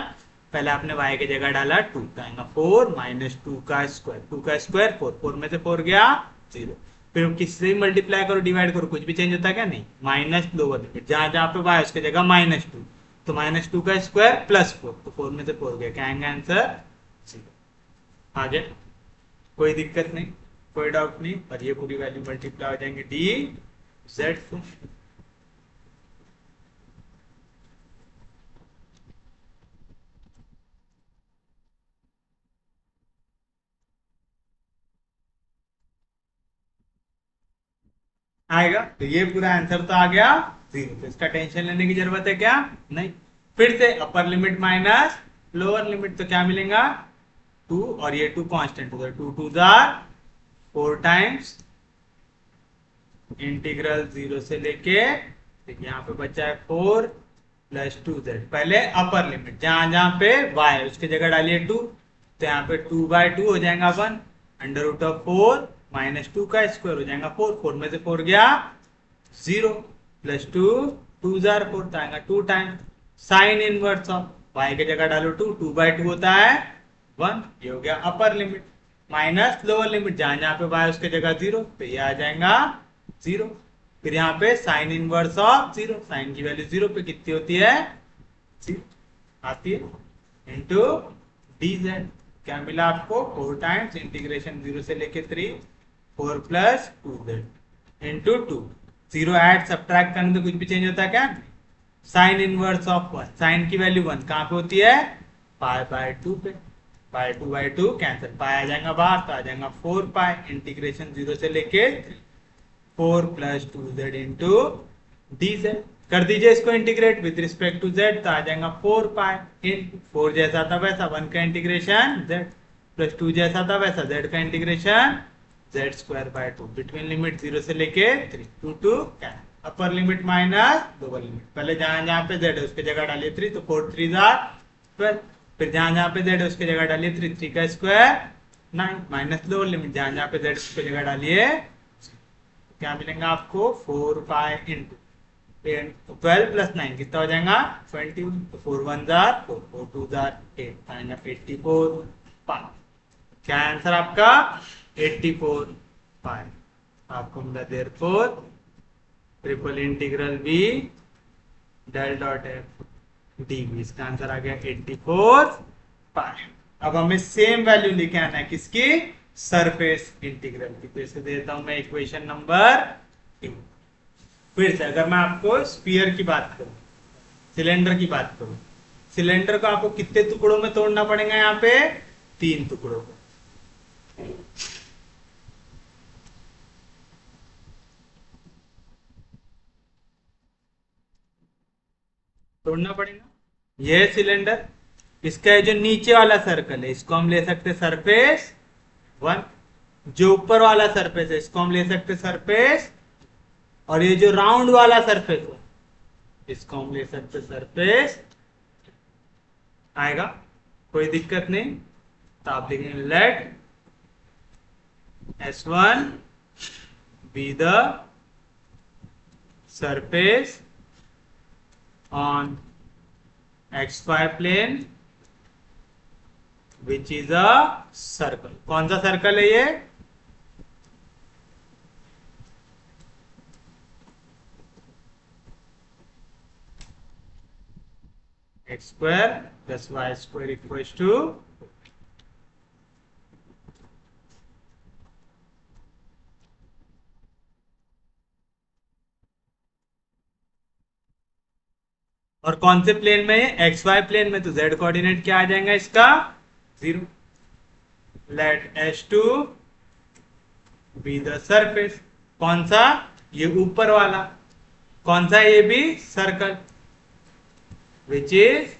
पहले आपने y की जगह डाला 2 तो आएगा 4 -2 का स्क्वायर, 2 का स्क्वायर 4, 4 में से 4 गया 0। फिर किससे मल्टीप्लाई करो डिवाइड करो कुछ भी चेंज होता है क्या, नहीं। माइनस लोअर लिमिट जहां जहां पे y उसकी जगह -2, तो -2 का स्क्वायर प्लस 4, तो 4 में से 4 गया, क्या आएगा आंसर 0। आगे कोई दिक्कत नहीं, कोई डाउट नहीं, और ये पूरी वैल्यू मल्टीप्लाई हो जाएंगे डी जेड से। आएगा, तो ये पूरा आंसर तो आ गया 0, तो इसका टेंशन लेने की जरूरत है क्या, नहीं। फिर से upper limit minus lower limit, तो क्या मिलेगा 2, और ये 2 कांस्टेंट, तो 2 2 जार 4 टाइम्स इंटीग्रल 0 से लेके यहाँ पे बचा है 4 प्लस 2z। पहले अपर लिमिट जहां जहां पे y है उसकी जगह डालिए 2, तो यहाँ पे 2/2 हो जाएगा 1, अंडर रूट ऑफ 4 -2 का स्क्वायर हो जाएगा 4, 4 में से 4 गया 0, प्लस 2 2 जार 4 तो आएगा 2 time sign inverse of y की जगह डालो 2, 2/2 होता है 1, ये हो गया upper limit. Minus lower limit जहां जहां पे y उसकी जगह 0, तो ये आ जाएगा 0। फिर यहाँ पे साइन इनवर्स ऑफ 0, साइन की वैल्यू 0 पे कितनी होती है 0 आती है, इंटू dz। क्या मिला आपको 4 टाइम्स इंटीग्रेशन 0 से लेके 3, 4 plus 2z into 2, 0 add subtract करने से कुछ भी चेंज होता है क्या, साइन इनवर्स ऑफ 1, साइन की वैल्यू 1 कहाँ पे होती है π/2 पे, π/2 कैंसिल, पाई आ जाएगा बाहर तो आ जाएगा 4 पाई इंटीग्रेशन 0 से लेके 4 प्लस 2z इंटू dz। कर दीजिए इसको integrate with respect to z, तो आ जाएगा 4 पाई इन 4 जैसा था वैसा 1 का इंटीग्रेशन z, प्लस 2 जैसा था वैसा z का integration z square by 2, between limit 0 से लेके 3, 2 2 क्या, अपर लिमिट माइनस लोअर लिमिट। पहले जहां जहां पे z है उसकी जगह डालिए 3, तो 4 3 12, फिर जहां जहां पे z है उसकी जगह डालिए 3, 3 का स्क्वायर 9, माइनस लोअर लिमिट जहां जहां पे z उसकी जगह डालिए, क्या मिलेगा आपको 4 पाई इंटू 12 प्लस 9 कितना हो जाएगा 21, तो 4 1 जार 4, 4 2 जार 8 आएगा 84 पाई। क्या आंसर आपका 84 पाई आपको मिला, therefore triple integral B del dot F D b, इसका आंसर आ गया 84 पाई। अब हमें सेम वैल्यू लेके आना है किसकी, सरफेस इंटीग्रल की, तो इसे देता हूं मैं इक्वेशन नंबर 2। फिर से अगर मैं आपको स्फीयर की बात करूं, सिलेंडर की बात करूं, सिलेंडर को आपको कितने टुकड़ों में तोड़ना पड़ेगा, यहाँ पे 3 टुकड़ों को। तोड़ना पड़ेगा, यह सिलेंडर, इसका जो नीचे वाला सर्कल है इसको हम ले सकते सरफेस 1, जो ऊपर वाला सरफेस है इसको हम ले सकते सरफेस, और ये जो राउंड वाला सरफेस है इसको हम ले सकते सरफेस आएगा, कोई दिक्कत नहीं। तो आप लिखेंगे let S1 be the surface on XY plane which is a circle. कौन सा सर्कल है ये, x square plus Y square equals to और कौन से प्लेन में है? एक्स वाई प्लेन में, तो जेड कोऑर्डिनेट क्या आ जाएगा इसका? 0। Let S2 be the surface. कौन सा? ये ऊपर वाला। कौन सा? ये भी circle, which is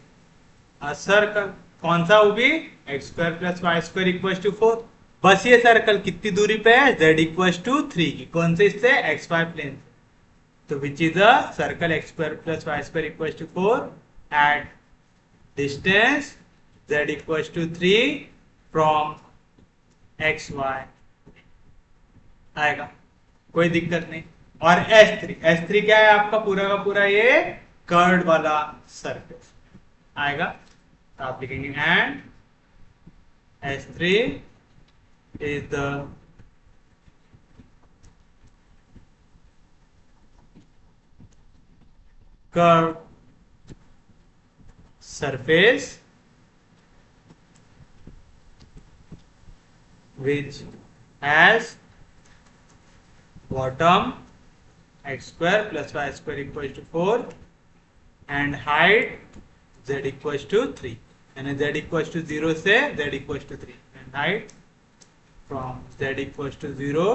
a circle. कौन सा? वो भी x square plus Y square equal to 4। बस ये सर्कल कितनी दूरी पे है? z इक्वल टू 3 की। कौन से? इससे एक्स वाई प्लेन से। तो which is a circle x square plus Y square equal to 4 at distance z equal to 3 from x y आएगा, कोई दिक्कत नहीं। और S3 क्या है आपका? पूरा का पूरा ये कर्ड वाला सरफेस आएगा। तो आप लिखेंगे and S3 is the curve surface which has bottom x square plus y square equals to 4 and height z equals to 3, यानी z equals to 0 से z equals to 3 and height from z equals to 0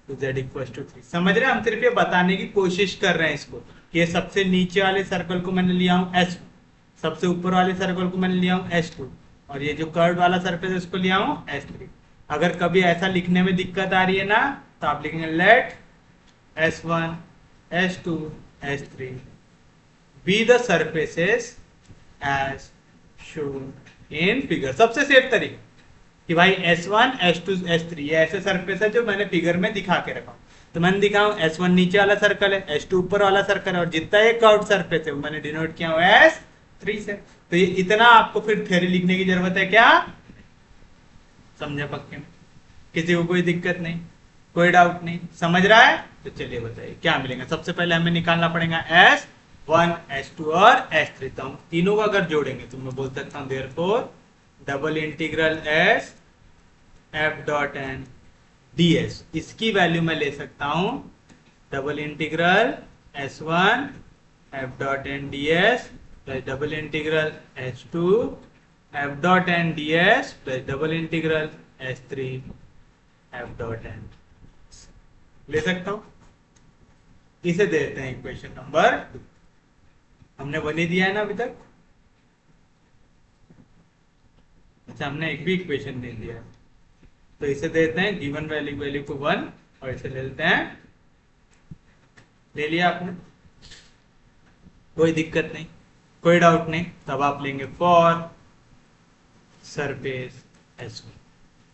to z equals to 3। समझ रहे हैं? हम सिर्फ ये बताने की कोशिश कर रहे हैं इसको कि ये सबसे नीचे वाले सर्कल को मैंने लिया हूं S1, सबसे ऊपर वाले सर्कल को मैंने लिया हूं S2 और ये जो कर्व वाला सरफेस है उसको लिया हूं S3। अगर कभी ऐसा लिखने में दिक्कत आ रही है ना, तो आप लिखेंगे let S1 S2 S3 be the surfaces as shown in figure. सबसे सेफ तरीका कि भाई S1 S2 S3 ये ऐसे सरफेस है जो मैंने फिगर में दिखा के रखा। तो मैंने दिखा S1 नीचे वाला सर्कल है, S2 ऊपर वाला सर्कल है और जितना ये कर्व्ड सरफेस है वो मैंने डिनोट किया हुआ है S3 से। तो ये इतना आपको फिर थ्योरी लिखने की जरूरत है क्या? समझे पक्के में? किसी को कोई दिक्कत नहीं, कोई डाउट नहीं? समझ रहा है? तो चलिए बताइए क्या मिलेगा। सबसे पहले हमें निकालना पड़ेगा S1 S2 और S3। तो हम तीनों को अगर जोड़ेंगे तो मैं बोल सकता हूं therefore double integral S f dot N ds, इसकी वैल्यू मैं ले सकता हूं double integral S1 f dot N ds plus double integral S2 f dot N ds plus double integral S3 f dot n ले सकता हूं। इसे देते हैं इक्वेशन नंबर 2। हमने बनी दिया है ना अभी तक? अच्छा, हमने एक भी इक्वेशन नहीं दिया है, तो इसे देते हैं गिवन वैल्यू को 1 और इसे ले लेते हैं। ले लिया आपने? कोई दिक्कत नहीं, कोई डाउट नहीं। तब आप लेंगे फॉर सरफेस S1।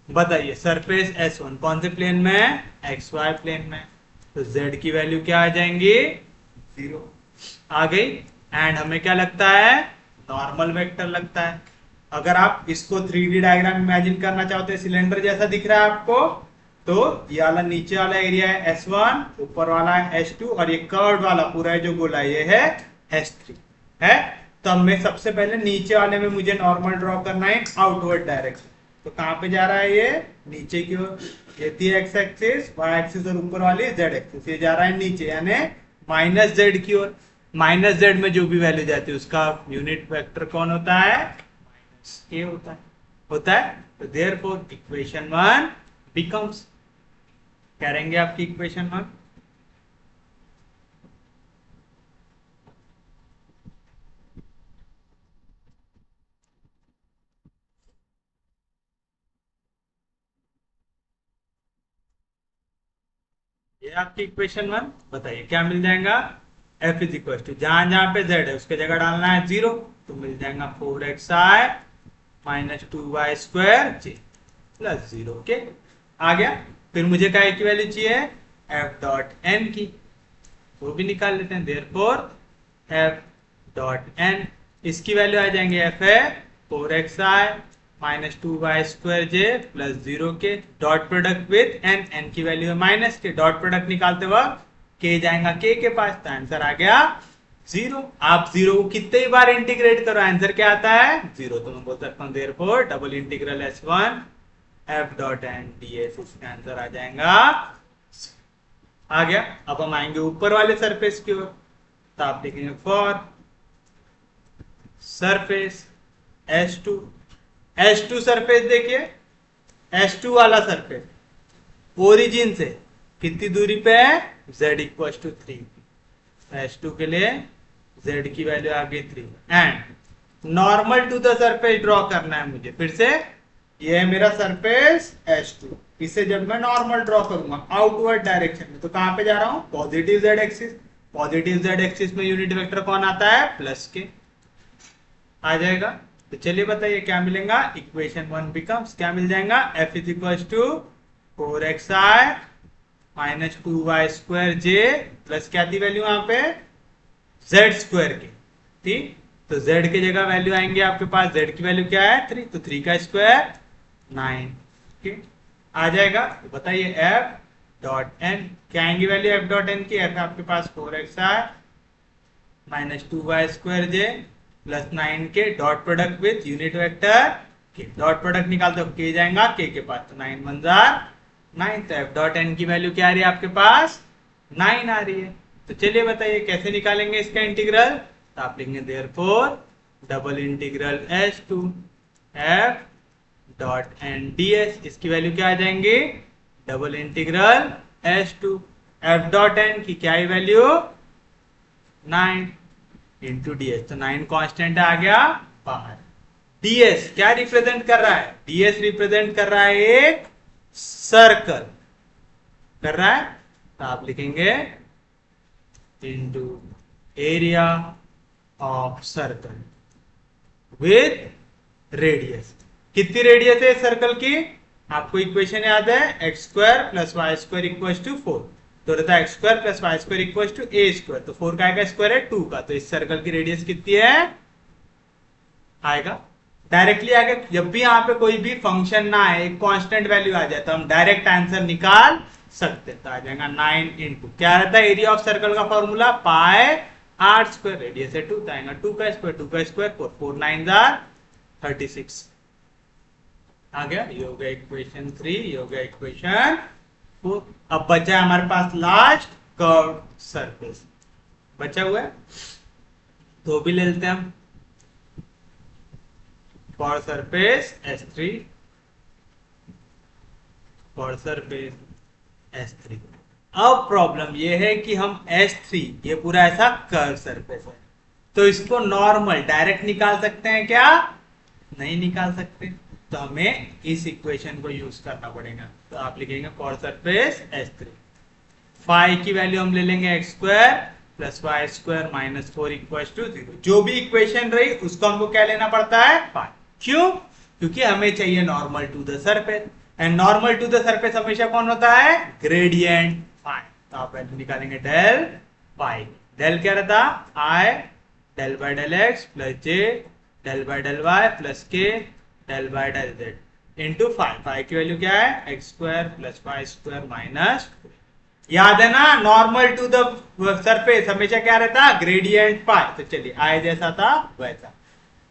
बताइए सरफेस S1 कौन से प्लेन में है? एक्स वाई प्लेन में। तो z की वैल्यू क्या आ जाएंगी? 0 आ गई। एंड हमें क्या लगता है? नॉर्मल वेक्टर लगता है। अगर आप इसको 3D डायग्राम इमेजिन करना चाहते हैं, सिलेंडर जैसा दिख रहा है आपको, तो ये वाला नीचे वाला एरिया है S1, ऊपर वाला है S2 और ये कर्व वाला पूरा जो गोला ये है S3 है। तो हमें सबसे पहले नीचे वाले में मुझे नॉर्मल ड्रॉ करना है आउटवर्ड डायरेक्शन। तो कहां पे जा रहा है? ये नीचे की ओर। ये थी एक्स एक्सिस, वाई एक्सिस और ऊपर वाली जेड एक्सिस, ये जा रहा है नीचे यानी माइनस जेड की ओर। माइनस जेड में जो भी वैल्यू जाती है उसका यूनिट वेक्टर कौन होता है? माइनस ए होता है। तो देयरफॉर इक्वेशन 1 बिकम्स, क्या रहेंगे आपकी इक्वेशन 1? ये आपकी इक्वेशन 1। बताइए क्या मिल जाएगा? f इज इक्वल टू जहां जहां पे z है उसके जगह डालना है 0, तो मिल जाएगा 4xi minus 2y square j plus 0। Okay, आ गया। फिर मुझे क्या की वैल्यू चाहिए? f डॉट n की, वो भी निकाल लेते हैं। देयरफॉर f डॉट n, इसकी वैल्यू आ जाएंगे f है 4xi माइनस 2y स्क्वायर जे प्लस 0 के डॉट प्रोडक्ट विथ n की वैल्यू है माइनस के। डॉट प्रोडक्ट निकालते वक्त k जाएगा k के पास, तो आंसर आ गया 0। आप 0 को कितने ही बार इंटीग्रेट करो आंसर क्या आता है? 0। तो मैं बोल सकता हूँ therefore double integral S1 f dot N ds, इसका आंसर आ जाएगा। आ गया। अब हम आएंगे ऊपर वाले सरफेस की ओर, तो आप लिखेंगे for surface S2, S2 surface देखिए, S2 वाला सरफेस ओरिजिन से कितनी दूरी पे है, z इक्वल टू 3। S2 के लिए z की वैल्यू आ गई 3 and normal to the surface draw करना है मुझे। फिर से ये है मेरा सरफेस S2, इसे जब मैं नॉर्मल ड्रॉ करूंगा आउटवर्ड डायरेक्शन में तो कहां पे जा रहा हूं, positive z axis. Positive z axis में यूनिट वेक्टर कौन आता है, प्लस के आ जाएगा। तो चलिए बताइए क्या मिलेगा, इक्वेशन 1 बिकम्स क्या मिल जाएगा, f is equal to 4xi minus 2y² j plus क्या थी वैल्यू यहाँ पे, z² की। ठीक, तो z की जगह वैल्यू आएंगे आपके पास, z की वैल्यू क्या है 3, तो 3 का स्क्वायर 9। ठीक, आ जाएगा। तो बताइए f डॉट एन क्या आएंगी वैल्यू f डॉट एन की, f आपके पास 4xi minus 2y² j plus 9 के dot product with unit vector के, डॉट प्रोडक्ट निकाल दो के जाएगा के पास, तो 9 1 9, तो f डॉट एन की वैल्यू क्या आ रही है आपके पास, 9 आ रही है। तो चलिए बताइए कैसे निकालेंगे इसका इंटीग्रल, तो आप लिखेंगे therefore double integral s two f dot N ds, इसकी वैल्यू क्या आ जाएंगी, double integral s two f dot n की क्या है वैल्यू 9 इंटू ds, तो 9 कांस्टेंट आ गया बाहर। ds क्या रिप्रेजेंट कर रहा है, ds रिप्रेजेंट कर रहा है एक सर्कल कर रहा है, तो आप लिखेंगे into area of circle with radius. कितनी रेडियस है सर्कल की, आपको इक्वेशन याद है, x² plus y² equal to 4, तो रहता है x² plus y² equal to a², तो 4 का स्क्वायर है 2 का, तो इस सर्कल की रेडियस कितनी है आएगा डायरेक्टली आगे। जब भी यहाँ पे कोई भी फंक्शन ना आए, एक कांस्टेंट वैल्यू आ जाए तो हम डायरेक्ट आंसर निकाल सकते हैं, तो आ जाएगा 9 इंटू क्या रहता है एरिया ऑफ सर्कल का फॉर्मूला पाई r², रेडियस है 2, तो आएगा 2 का स्क्वायर 4 4 9 36 आ गया। ये हो गया इक्वेशन 3, ये हो गया इक्वेशन 4। अब बचा है हमारे पास लास्ट कर्व सरफेस बचा हुआ है, तो भी ले लेते हैं हम। For surface S3, for surface S3। अब प्रॉब्लम ये है कि हम S3 ये पूरा ऐसा कर्व सरफेस है, तो इसको नॉर्मल डायरेक्ट निकाल सकते हैं क्या, नहीं निकाल सकते, तो हमें इस इक्वेशन को यूज करना पड़ेगा। तो आप लिखेंगे फॉर सरफेस S3, फाई की वैल्यू हम ले लेंगे x² plus y² minus 4 equal to 0। जो भी इक्वेशन रही उसको हमको क्या लेना पड़ता है, फाई। क्यों, क्योंकि हमें चाहिए normal to the surface, and normal to the surface हमेशा कौन होता है, ग्रेडियंट फाई। तो आप वैल्यू निकालेंगे डेल फाई, डेल क्या रहता i del by del x plus j del by del y plus k del by del z into phi. Phi की वैल्यू क्या है, x² प्लस y² माइनस, याद है ना नॉर्मल टू द सरफेस हमेशा क्या रहता, ग्रेडियंट फाई। तो चलिए i जैसा था वैसा,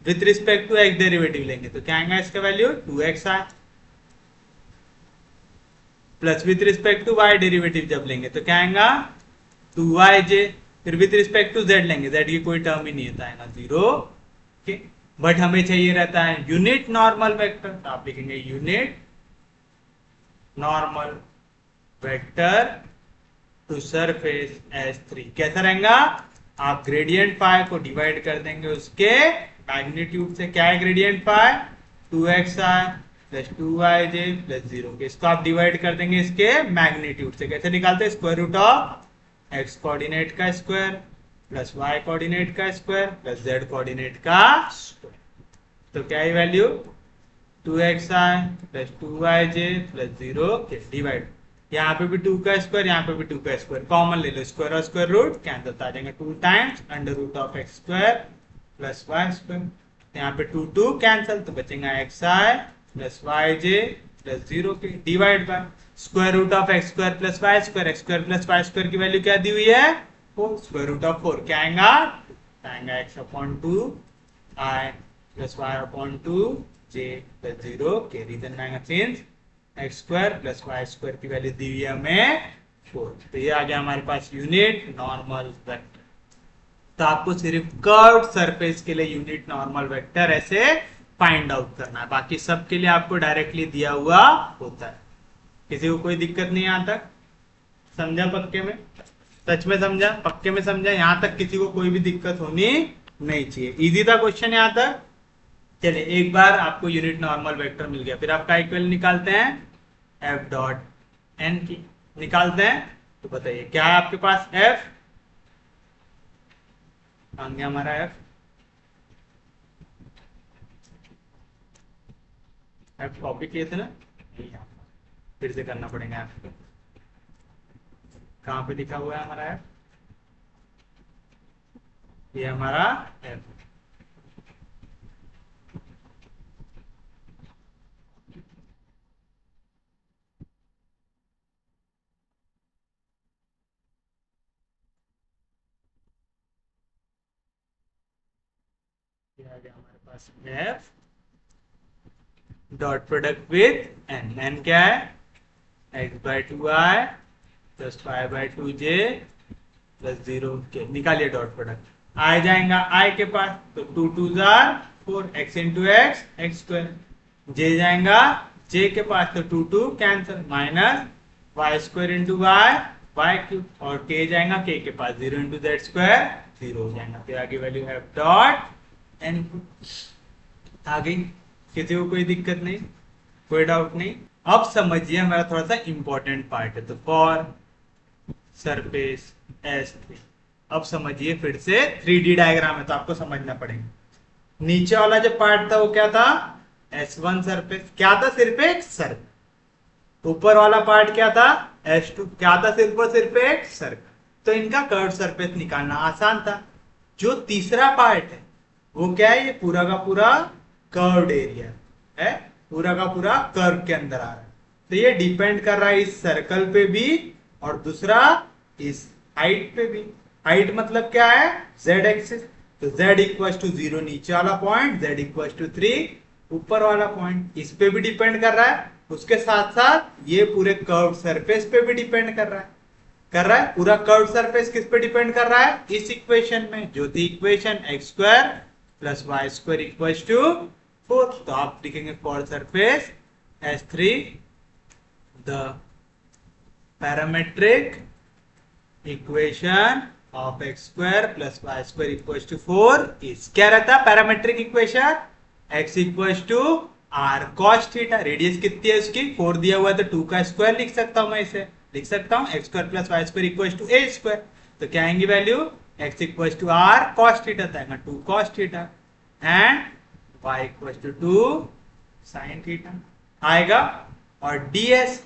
with respect to x derivative लेंगे तो क्या आएगा इसका value 2xi, plus with respect to y derivative जब लेंगे तो क्या आएगा 2yj, फिर विथ रिस्पेक्ट टू z लेंगे, z की कोई टर्म ही नहीं होता है ना 0, बट हमें चाहिए रहता है यूनिट नॉर्मल वेक्टर, तो आप लिखेंगे unit normal vector to surface S3। कैसा रहेगा, आप ग्रेडियंट फाई को डिवाइड कर देंगे उसके मैग्नीट्यूड से, क्या है gradient phi 2xi plus 2yj plus 0 के, इसको आप डिवाइड कर देंगे इसके मैग्नीट्यूड से। कैसे निकालते हैं, square root of x coordinate का स्क्वायर प्लस y कोऑर्डिनेट का स्क्वायर प्लस z कोऑर्डिनेट का स्क्वायर, तो क्या है value 2xi plus 2yj plus 0 के डिवाइड, यहाँ पे भी 2 का स्क्वायर, यहाँ पे भी 2 का स्क्वायर, कॉमन ले लो, स्क्वायर और स्क्वायर रूट कैंसिल आ जाएंगे, 2 times under root of x² plus y², यहाँ पे 2 2 कैंसिल, तो बचेगा xi प्लस yj प्लस 0 के divide by square root of x² plus y², x² plus y² की वैल्यू क्या दी हुई है 4, स्क्वायर रूट ऑफ 4 क्या आएगा x upon 2 i plus y upon 2 j plus 0 के, रीजन आएगा चेंज, x² प्लस y² की वैल्यू दी हुई है हमें 4, तो ये आ गया हमारे पास यूनिट नॉर्मल वेक्टर। तो आपको सिर्फ कर्व सरफेस के लिए यूनिट नॉर्मल वेक्टर ऐसे फाइंड आउट करना है, बाकी सब के लिए आपको डायरेक्टली दिया हुआ होता है। किसी को कोई दिक्कत नहीं यहाँ तक? समझा पक्के में? सच में समझा? पक्के में समझा? यहाँ तक किसी को कोई भी दिक्कत होनी नहीं चाहिए। इजी था क्वेश्चन यहाँ तक। चलिए एक बार आपको यूनिट नॉर्मल वेक्टर मिल गया, फिर आपका इक्वल निकालते हैं एफ डॉट एन की। निकालते हैं तो बताइए क्या है आपके पास? एफ आ गया हमारा एफ। एफ कॉपी किए थे ना, फिर से करना पड़ेगा आपको। कहां पे लिखा हुआ है हमारा एफ? ये हमारा एफ। ये आ गया हमारे पास F dot product with N. N क्या है? X by two I plus five by two J plus zero K. निकालिए डॉट प्रोडक्ट। आई जाएगा आई के पास तो टू टू जार four, X into X X square. J जाएगा जे के पास तो two two cancel, minus Y square into Y Y cube, और के जाएगा के के पास zero into Z square zero हो जाएगा। फिर आगे वैल्यू है डॉट एन आ गई। किसी को कोई दिक्कत नहीं, कोई डाउट नहीं? अब समझिए हमारा थोड़ा सा इंपॉर्टेंट पार्ट है, तो फॉर सरफेस S3। अब समझिए फिर से 3D डायग्राम है तो आपको समझना पड़ेगा। नीचे वाला जो पार्ट था वो क्या था? S1 सरफेस, क्या था? सिर्फ एक सर्कल। ऊपर वाला पार्ट क्या था? S2, क्या था? सिर्फ और सिर्फ एक सर्कल। तो इनका कर्व सरफेस निकालना आसान था। जो तीसरा पार्ट है वो क्या है? ये पूरा का पूरा कर्व्ड एरिया है, पूरा का पूरा कर्व के अंदर आ रहा है। तो ये डिपेंड कर रहा है इस सर्कल पे भी, और दूसरा इस हाइट पे भी। हाइट मतलब क्या है? z axis. तो z इक्वल टू 0 नीचे वाला पॉइंट, z इक्वल टू 3 ऊपर वाला पॉइंट। इस पे भी डिपेंड कर रहा है, उसके साथ साथ ये पूरे कर्व सरफेस पे भी डिपेंड कर रहा है। पूरा कर्व सरफेस किस पे डिपेंड कर रहा है? इस इक्वेशन में, जो थी equation x square plus Y square equal to 4। तो आप लिखेंगे for surface S3 the parametric equation of x square plus Y square equal to 4 is, क्या रहता है parametric equation? x equal to r cos theta. Radius कितनी है उसकी? 4 दिया हुआ है तो 2 का स्क्वायर लिख सकता हूं मैं, इसे लिख सकता हूं x square plus Y square equal to a square. तो क्या आएंगी value? x equal to r cos theta तो आएगा 2 cos theta, and y equal to 2 sine theta आएगा। और ds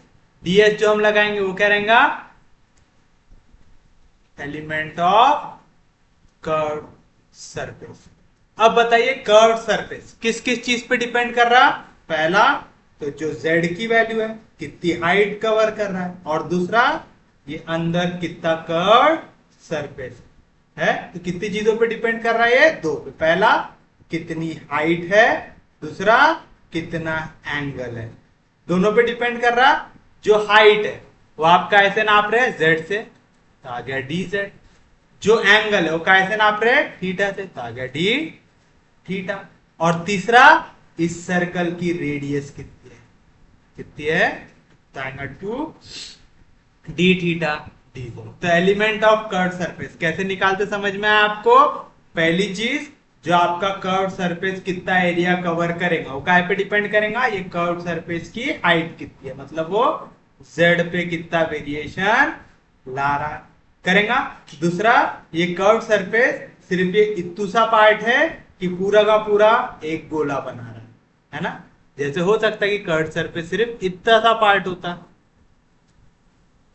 जो हम लगाएंगे वो क्या रहेगा? Element of curve surface. अब बताइए कर्व सरफेस किस किस चीज पे डिपेंड कर रहा? पहला तो जो z की वैल्यू है, कितनी हाइट कवर कर रहा है, और दूसरा ये अंदर कितना कर्व सरफेस है। तो कितनी चीजों पे डिपेंड कर रहा है? ये दो पे। पहला कितनी हाइट है, दूसरा कितना एंगल है। दोनों पे डिपेंड कर रहा। जो हाइट है वो आपका ऐसे नाप रहे हैं z से, तो आ गया dz। जो एंगल है वो कैसे नाप रहे हैं? थीटा से, तो आ गया d थीटा। और तीसरा इस सर्कल की रेडियस कितनी है? कितनी है? तो आएगा 2 d थीटा dz। तो एलिमेंट ऑफ कर्व सरफेस कैसे निकालते समझ में आया आपको? पहली चीज, जो आपका कर्व सरफेस कितना एरिया कवर करेगा वो काय पे डिपेंड करेगा? ये कर्व सरफेस की हाइट कितनी है, मतलब वो z पे कितना वेरिएशन ला रहा करेगा। दूसरा, ये कर्व सरफेस सिर्फ ये इतू सा पार्ट है कि पूरा का पूरा एक गोला बना रहा है ना? जैसे हो सकता है कि कर्व सरफेस सिर्फ इतना सा पार्ट होता,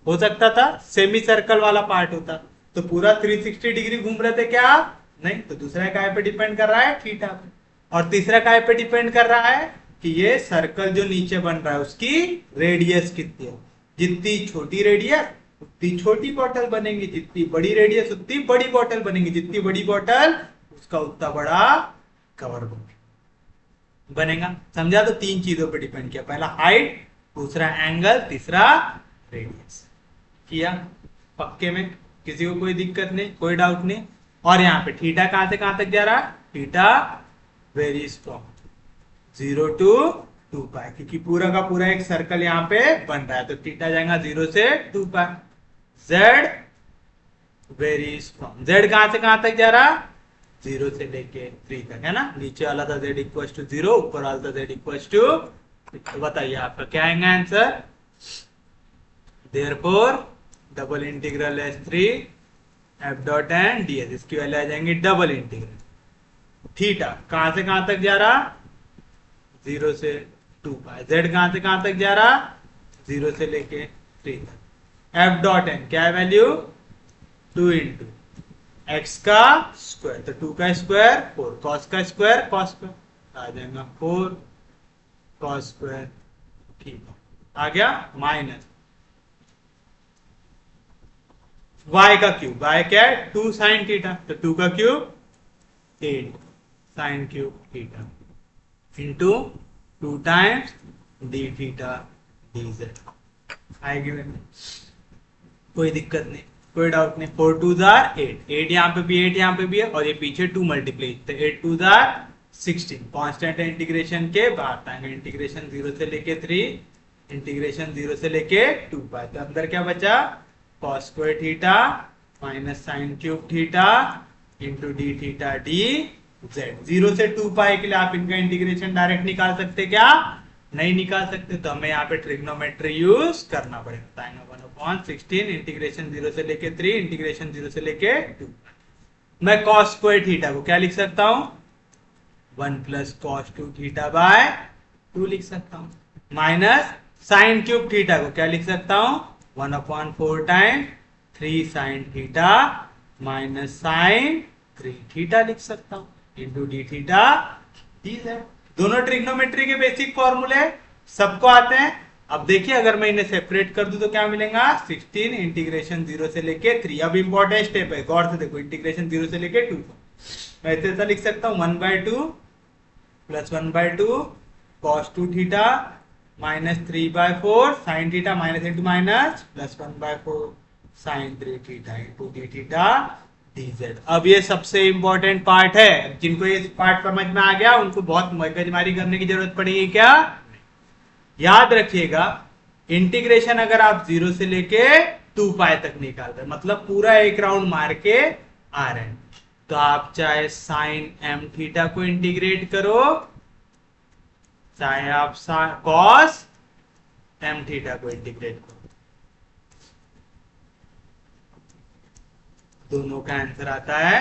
हो सकता था सेमी सर्कल वाला पार्ट होता, तो पूरा 360 डिग्री घूम रहे थे क्या? नहीं। तो दूसरा काय पे डिपेंड कर रहा है? थीटा पे। और तीसरा काय पे डिपेंड कर रहा है कि ये सर्कल जो नीचे बन रहा है उसकी रेडियस कितनी है। जितनी छोटी रेडियस उतनी छोटी बॉटल बनेगी, जितनी बड़ी रेडियस उतनी बड़ी बॉटल बनेगी, जितनी बड़ी बॉटल उसका उतना बड़ा कवर बनेगा। समझा? तो तीन चीजों पे डिपेंड किया, पहला हाइट, दूसरा एंगल, तीसरा रेडियस। किया पक्के में? किसी को कोई दिक्कत नहीं, कोई डाउट नहीं? और यहाँ पे थीटा कहां से कहां तक जा रहा, थीटा वेरीज फ्रॉम 0 to 2 पाई, क्योंकि पूरा का पूरा एक सर्कल यहाँ पे बन रहा है, तो थीटा जाएगा 0 से 2 पाई। z वेरीज फ्रॉम, z कहां से कहां तक जा रहा, 0 से लेके 3 तक, है ना। नीचे वाला था z इक्वल टू 0, ऊपर वाला था z इक्वल टू, तो बताइए आपका क्या आएगा answer. Therefore double integral S3 f dot N ds, इसकी वैल्यू आ जाएंगी डबल इंटीग्रल थीटा कहां से कहां तक जा रहा, 0 से 2 पाई, z कहां से कहां तक जा रहा, 0 से लेके 3 तक। f डॉट एन क्या है वैल्यू, 2 इंटू एक्स का स्क्वायर, तो 2 का स्क्वायर 4, कॉस का स्क्वायर कॉस स्क्वायर आ जाएगा 4 कॉस स्क्वायर, ठीक आ गया, माइनस y का क्यूब, y क्या है 2 साइन थीटा, तो 2 का cube 8 sine cube theta into 2 times D theta d Z आएगी वैल्यू, कोई दिक्कत नहीं, कोई डाउट नहीं। 4 2 8, 8 यहाँ पे भी 8 यहाँ पे भी है, और ये पीछे 2 मल्टीप्लाई, तो 8 2 16, कांस्टेंट है इंटीग्रेशन के बाहर आएंगे, इंटीग्रेशन 0 से लेके 3, इंटीग्रेशन 0 से लेके 2 पाई, तो अंदर क्या बचा, cos square theta minus sine cube theta into d theta d Z. 0 से 2 पाई के लिए आप इनका इंटीग्रेशन डायरेक्ट निकाल सकते, क्या नहीं निकाल सकते, तो हमें यहाँ पे ट्रिग्नोमेट्री यूज करना पड़ेगा। 1/16 इंटीग्रेशन 0 से लेके 3, इंटीग्रेशन 0 से लेके 2। मैं cos स्क्वायर थीटा को क्या लिख सकता हूं, 1 प्लस कॉस 2 थीटा बाय 2 लिख सकता हूं, माइनस साइन क्यूब थीटा को क्या लिख सकता हूं, 1/4 times 3 sine theta minus sine 3 theta लिख सकता हूं into d theta d z. दोनों ट्रिग्नोमेट्री के बेसिक फॉर्मूले सबको आते हैं। अब देखिए अगर मैं इन्हें सेपरेट कर दूं तो क्या मिलेगा, 16 इंटीग्रेशन 0 से लेके 3। अब इंपॉर्टेंट स्टेप है, गौर से देखो, इंटीग्रेशन 0 से लेके 2, मैं ऐसा लिख सकता हूं 1/2 plus 1/2 cos 2 theta minus 3/4 sine theta minus into minus plus 1/4 sine 3 theta into d theta d z. अब ये सबसे इंपॉर्टेंट पार्ट है, जिनको ये पार्ट समझ में आ गया उनको बहुत मगजमारी करने की जरूरत पड़ेगी क्या, याद रखिएगा इंटीग्रेशन अगर आप 0 से लेके 2 पाई तक निकाल रहे, मतलब पूरा एक राउंड मार के आ रहे हैं, तो आप चाहे साइन m थीटा को इंटीग्रेट करो, चाहे आप कॉस m थीटा को इंटीग्रेट करो, दोनों का आंसर आता है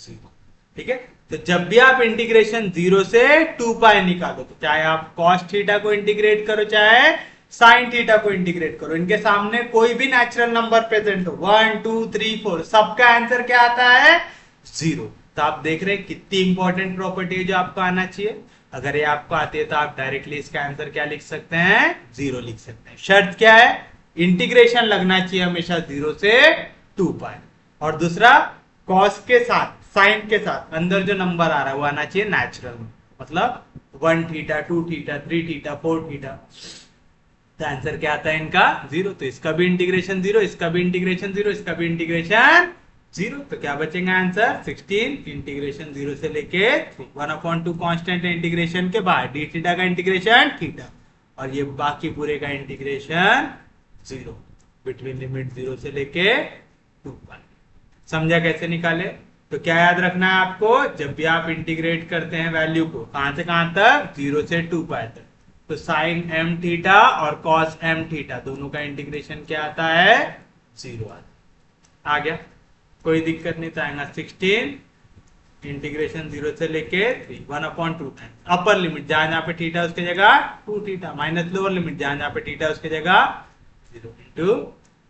0। ठीक है, तो जब भी आप इंटीग्रेशन 0 से 2 पाई निकालो, तो चाहे आप cos थीटा को इंटीग्रेट करो चाहे साइन थीटा को इंटीग्रेट करो, इनके सामने कोई भी नेचुरल नंबर प्रेजेंट हो 1 2 3 4, सबका आंसर क्या आता है 0। तो आप देख रहे हैं कितनी इंपॉर्टेंट प्रॉपर्टी है जो आपको आना चाहिए। अगर ये आपको आती है तो आप डायरेक्टली इसका आंसर क्या लिख सकते हैं, 0 लिख सकते हैं। शर्त क्या है, इंटीग्रेशन लगना चाहिए हमेशा 0 से 2 पाई, और दूसरा cos के साथ साइन के साथ अंदर जो नंबर आ रहा है वो आना चाहिए नेचुरल, मतलब 1 थीटा 2 थीटा 3 थीटा 4 थीटा, तो आंसर क्या आता है इनका 0। तो इसका भी इंटीग्रेशन 0, इसका भी इंटीग्रेशन 0, इसका भी इंटीग्रेशन 0, तो क्या बचेगा आंसर 16 इंटीग्रेशन 0 से लेके 1/2 कांस्टेंट इंटीग्रेशन के बाद डी थीटा का इंटीग्रेशन थीटा, और ये बाकी पूरे का इंटीग्रेशन 0 बिटवीन लिमिट 0 से लेके 2 पाई। समझा कैसे निकाले, तो क्या याद रखना है आपको, जब भी आप इंटीग्रेट करते हैं वैल्यू को कहां से कहां तक, 0 से 2 पाई तक, तो साइन m थीटा और cos m थीटा दोनों का इंटीग्रेशन क्या आता है 0 आता। आ गया, कोई दिक्कत नहीं, तो आएगा 16 इंटीग्रेशन 0 से लेके 3 1/2 टाइम्स अपर लिमिट जहां जहां पे थीटा उसकी जगह 2 थीटा माइनस लोअर लिमिट जहां जहां पे थीटा उसकी जगह 0 इंटू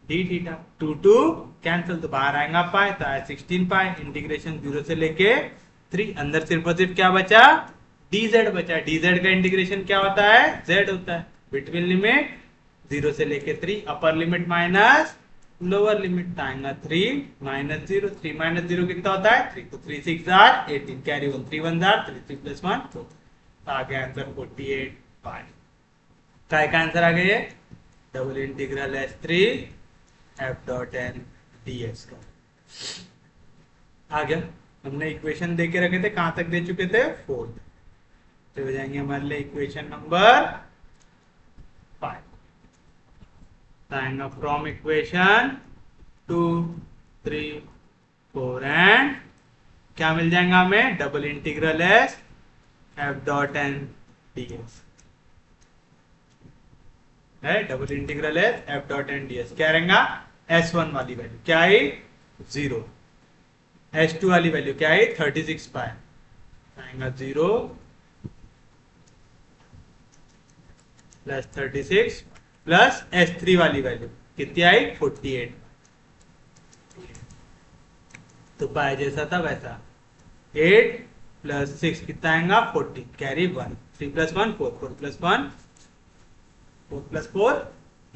डी थीटा 2 2 कैंसिल, तो बाहर आएगा पाई, तो आया 16 पाई इंटीग्रेशन 0 से लेके 3, अंदर सिर्फ और सिर्फ क्या बचा, dz बचा। dz का इंटीग्रेशन क्या होता है, z होता है, बिटवीन लिमिट 0 से लेके 3, अपर लिमिट माइनस लोअर लिमिट, आएगा 3 माइनस 0, 3 माइनस 0 कितना होता है 3, तो 3 6 18 कैरी 1 3 1 3 3 प्लस 1 4, तो आ गया आंसर 48 पाई। काय का आंसर आ गया, double integral S3 f dot n ds का। आ गया। हमने इक्वेशन दे के रखे थे, कहां तक दे चुके थे, 4। तो हो जाएंगे हमारे लिए equation number 5। From equation 2, 3, 4 and क्या मिल जाएगा हमें, double integral S F dot N D S है। Double integral S F dot N D S क्या रहेगा, S1 वाली वैल्यू क्या है 0, S2 वाली वैल्यू क्या है 36 पाई, आएगा 0 प्लस 36 प्लस S3 वाली वैल्यू कितनी आई 48। तो पाई जैसा था वैसा 8 प्लस 6 कितना आएगा 40, कैरी 1, 3 प्लस 1 4, 4 प्लस 1 4 प्लस 4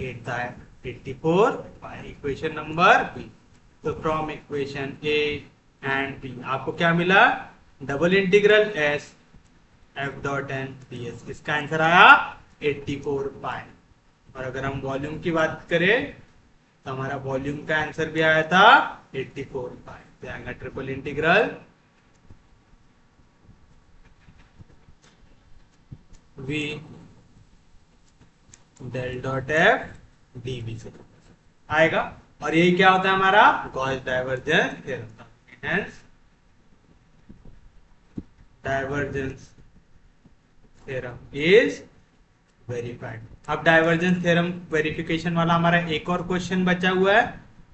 8 था, 84 पाई। Equation number B. तो from equation A and B आपको क्या मिला, double integral S F dot N D S, इसका आंसर आया 84 पाई। और अगर हम वॉल्यूम की बात करें तो हमारा वॉल्यूम का आंसर भी आया था 84 पाई। तो आएगा triple integral we del dot F d V से आएगा। और यही क्या होता है हमारा Gauss divergence theorem. Hence divergence theorem is verified. अब डाइवर्जेंस थ्योरम वेरिफिकेशन वाला हमारा एक और क्वेश्चन बचा हुआ है,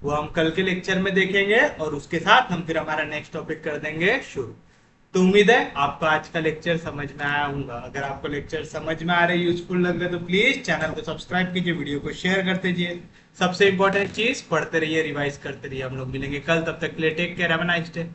वो हम कल के लेक्चर में देखेंगे और उसके साथ हम फिर हमारा नेक्स्ट टॉपिक कर देंगे शुरू। तो उम्मीद है आपको आज का लेक्चर समझ में आया होगा। अगर आपको लेक्चर समझ में आ रहे, यूजफुल लग रहे, तो प्लीज चैनल को सब्सक्राइब कीजिए, वीडियो को शेयर करते जाइए। सबसे इंपॉर्टेंट चीज पढ़ते रहिए, रिवाइज करते रहिए। हम लोग मिलेंगे कल, तब तक के लिए take care, have a nice day.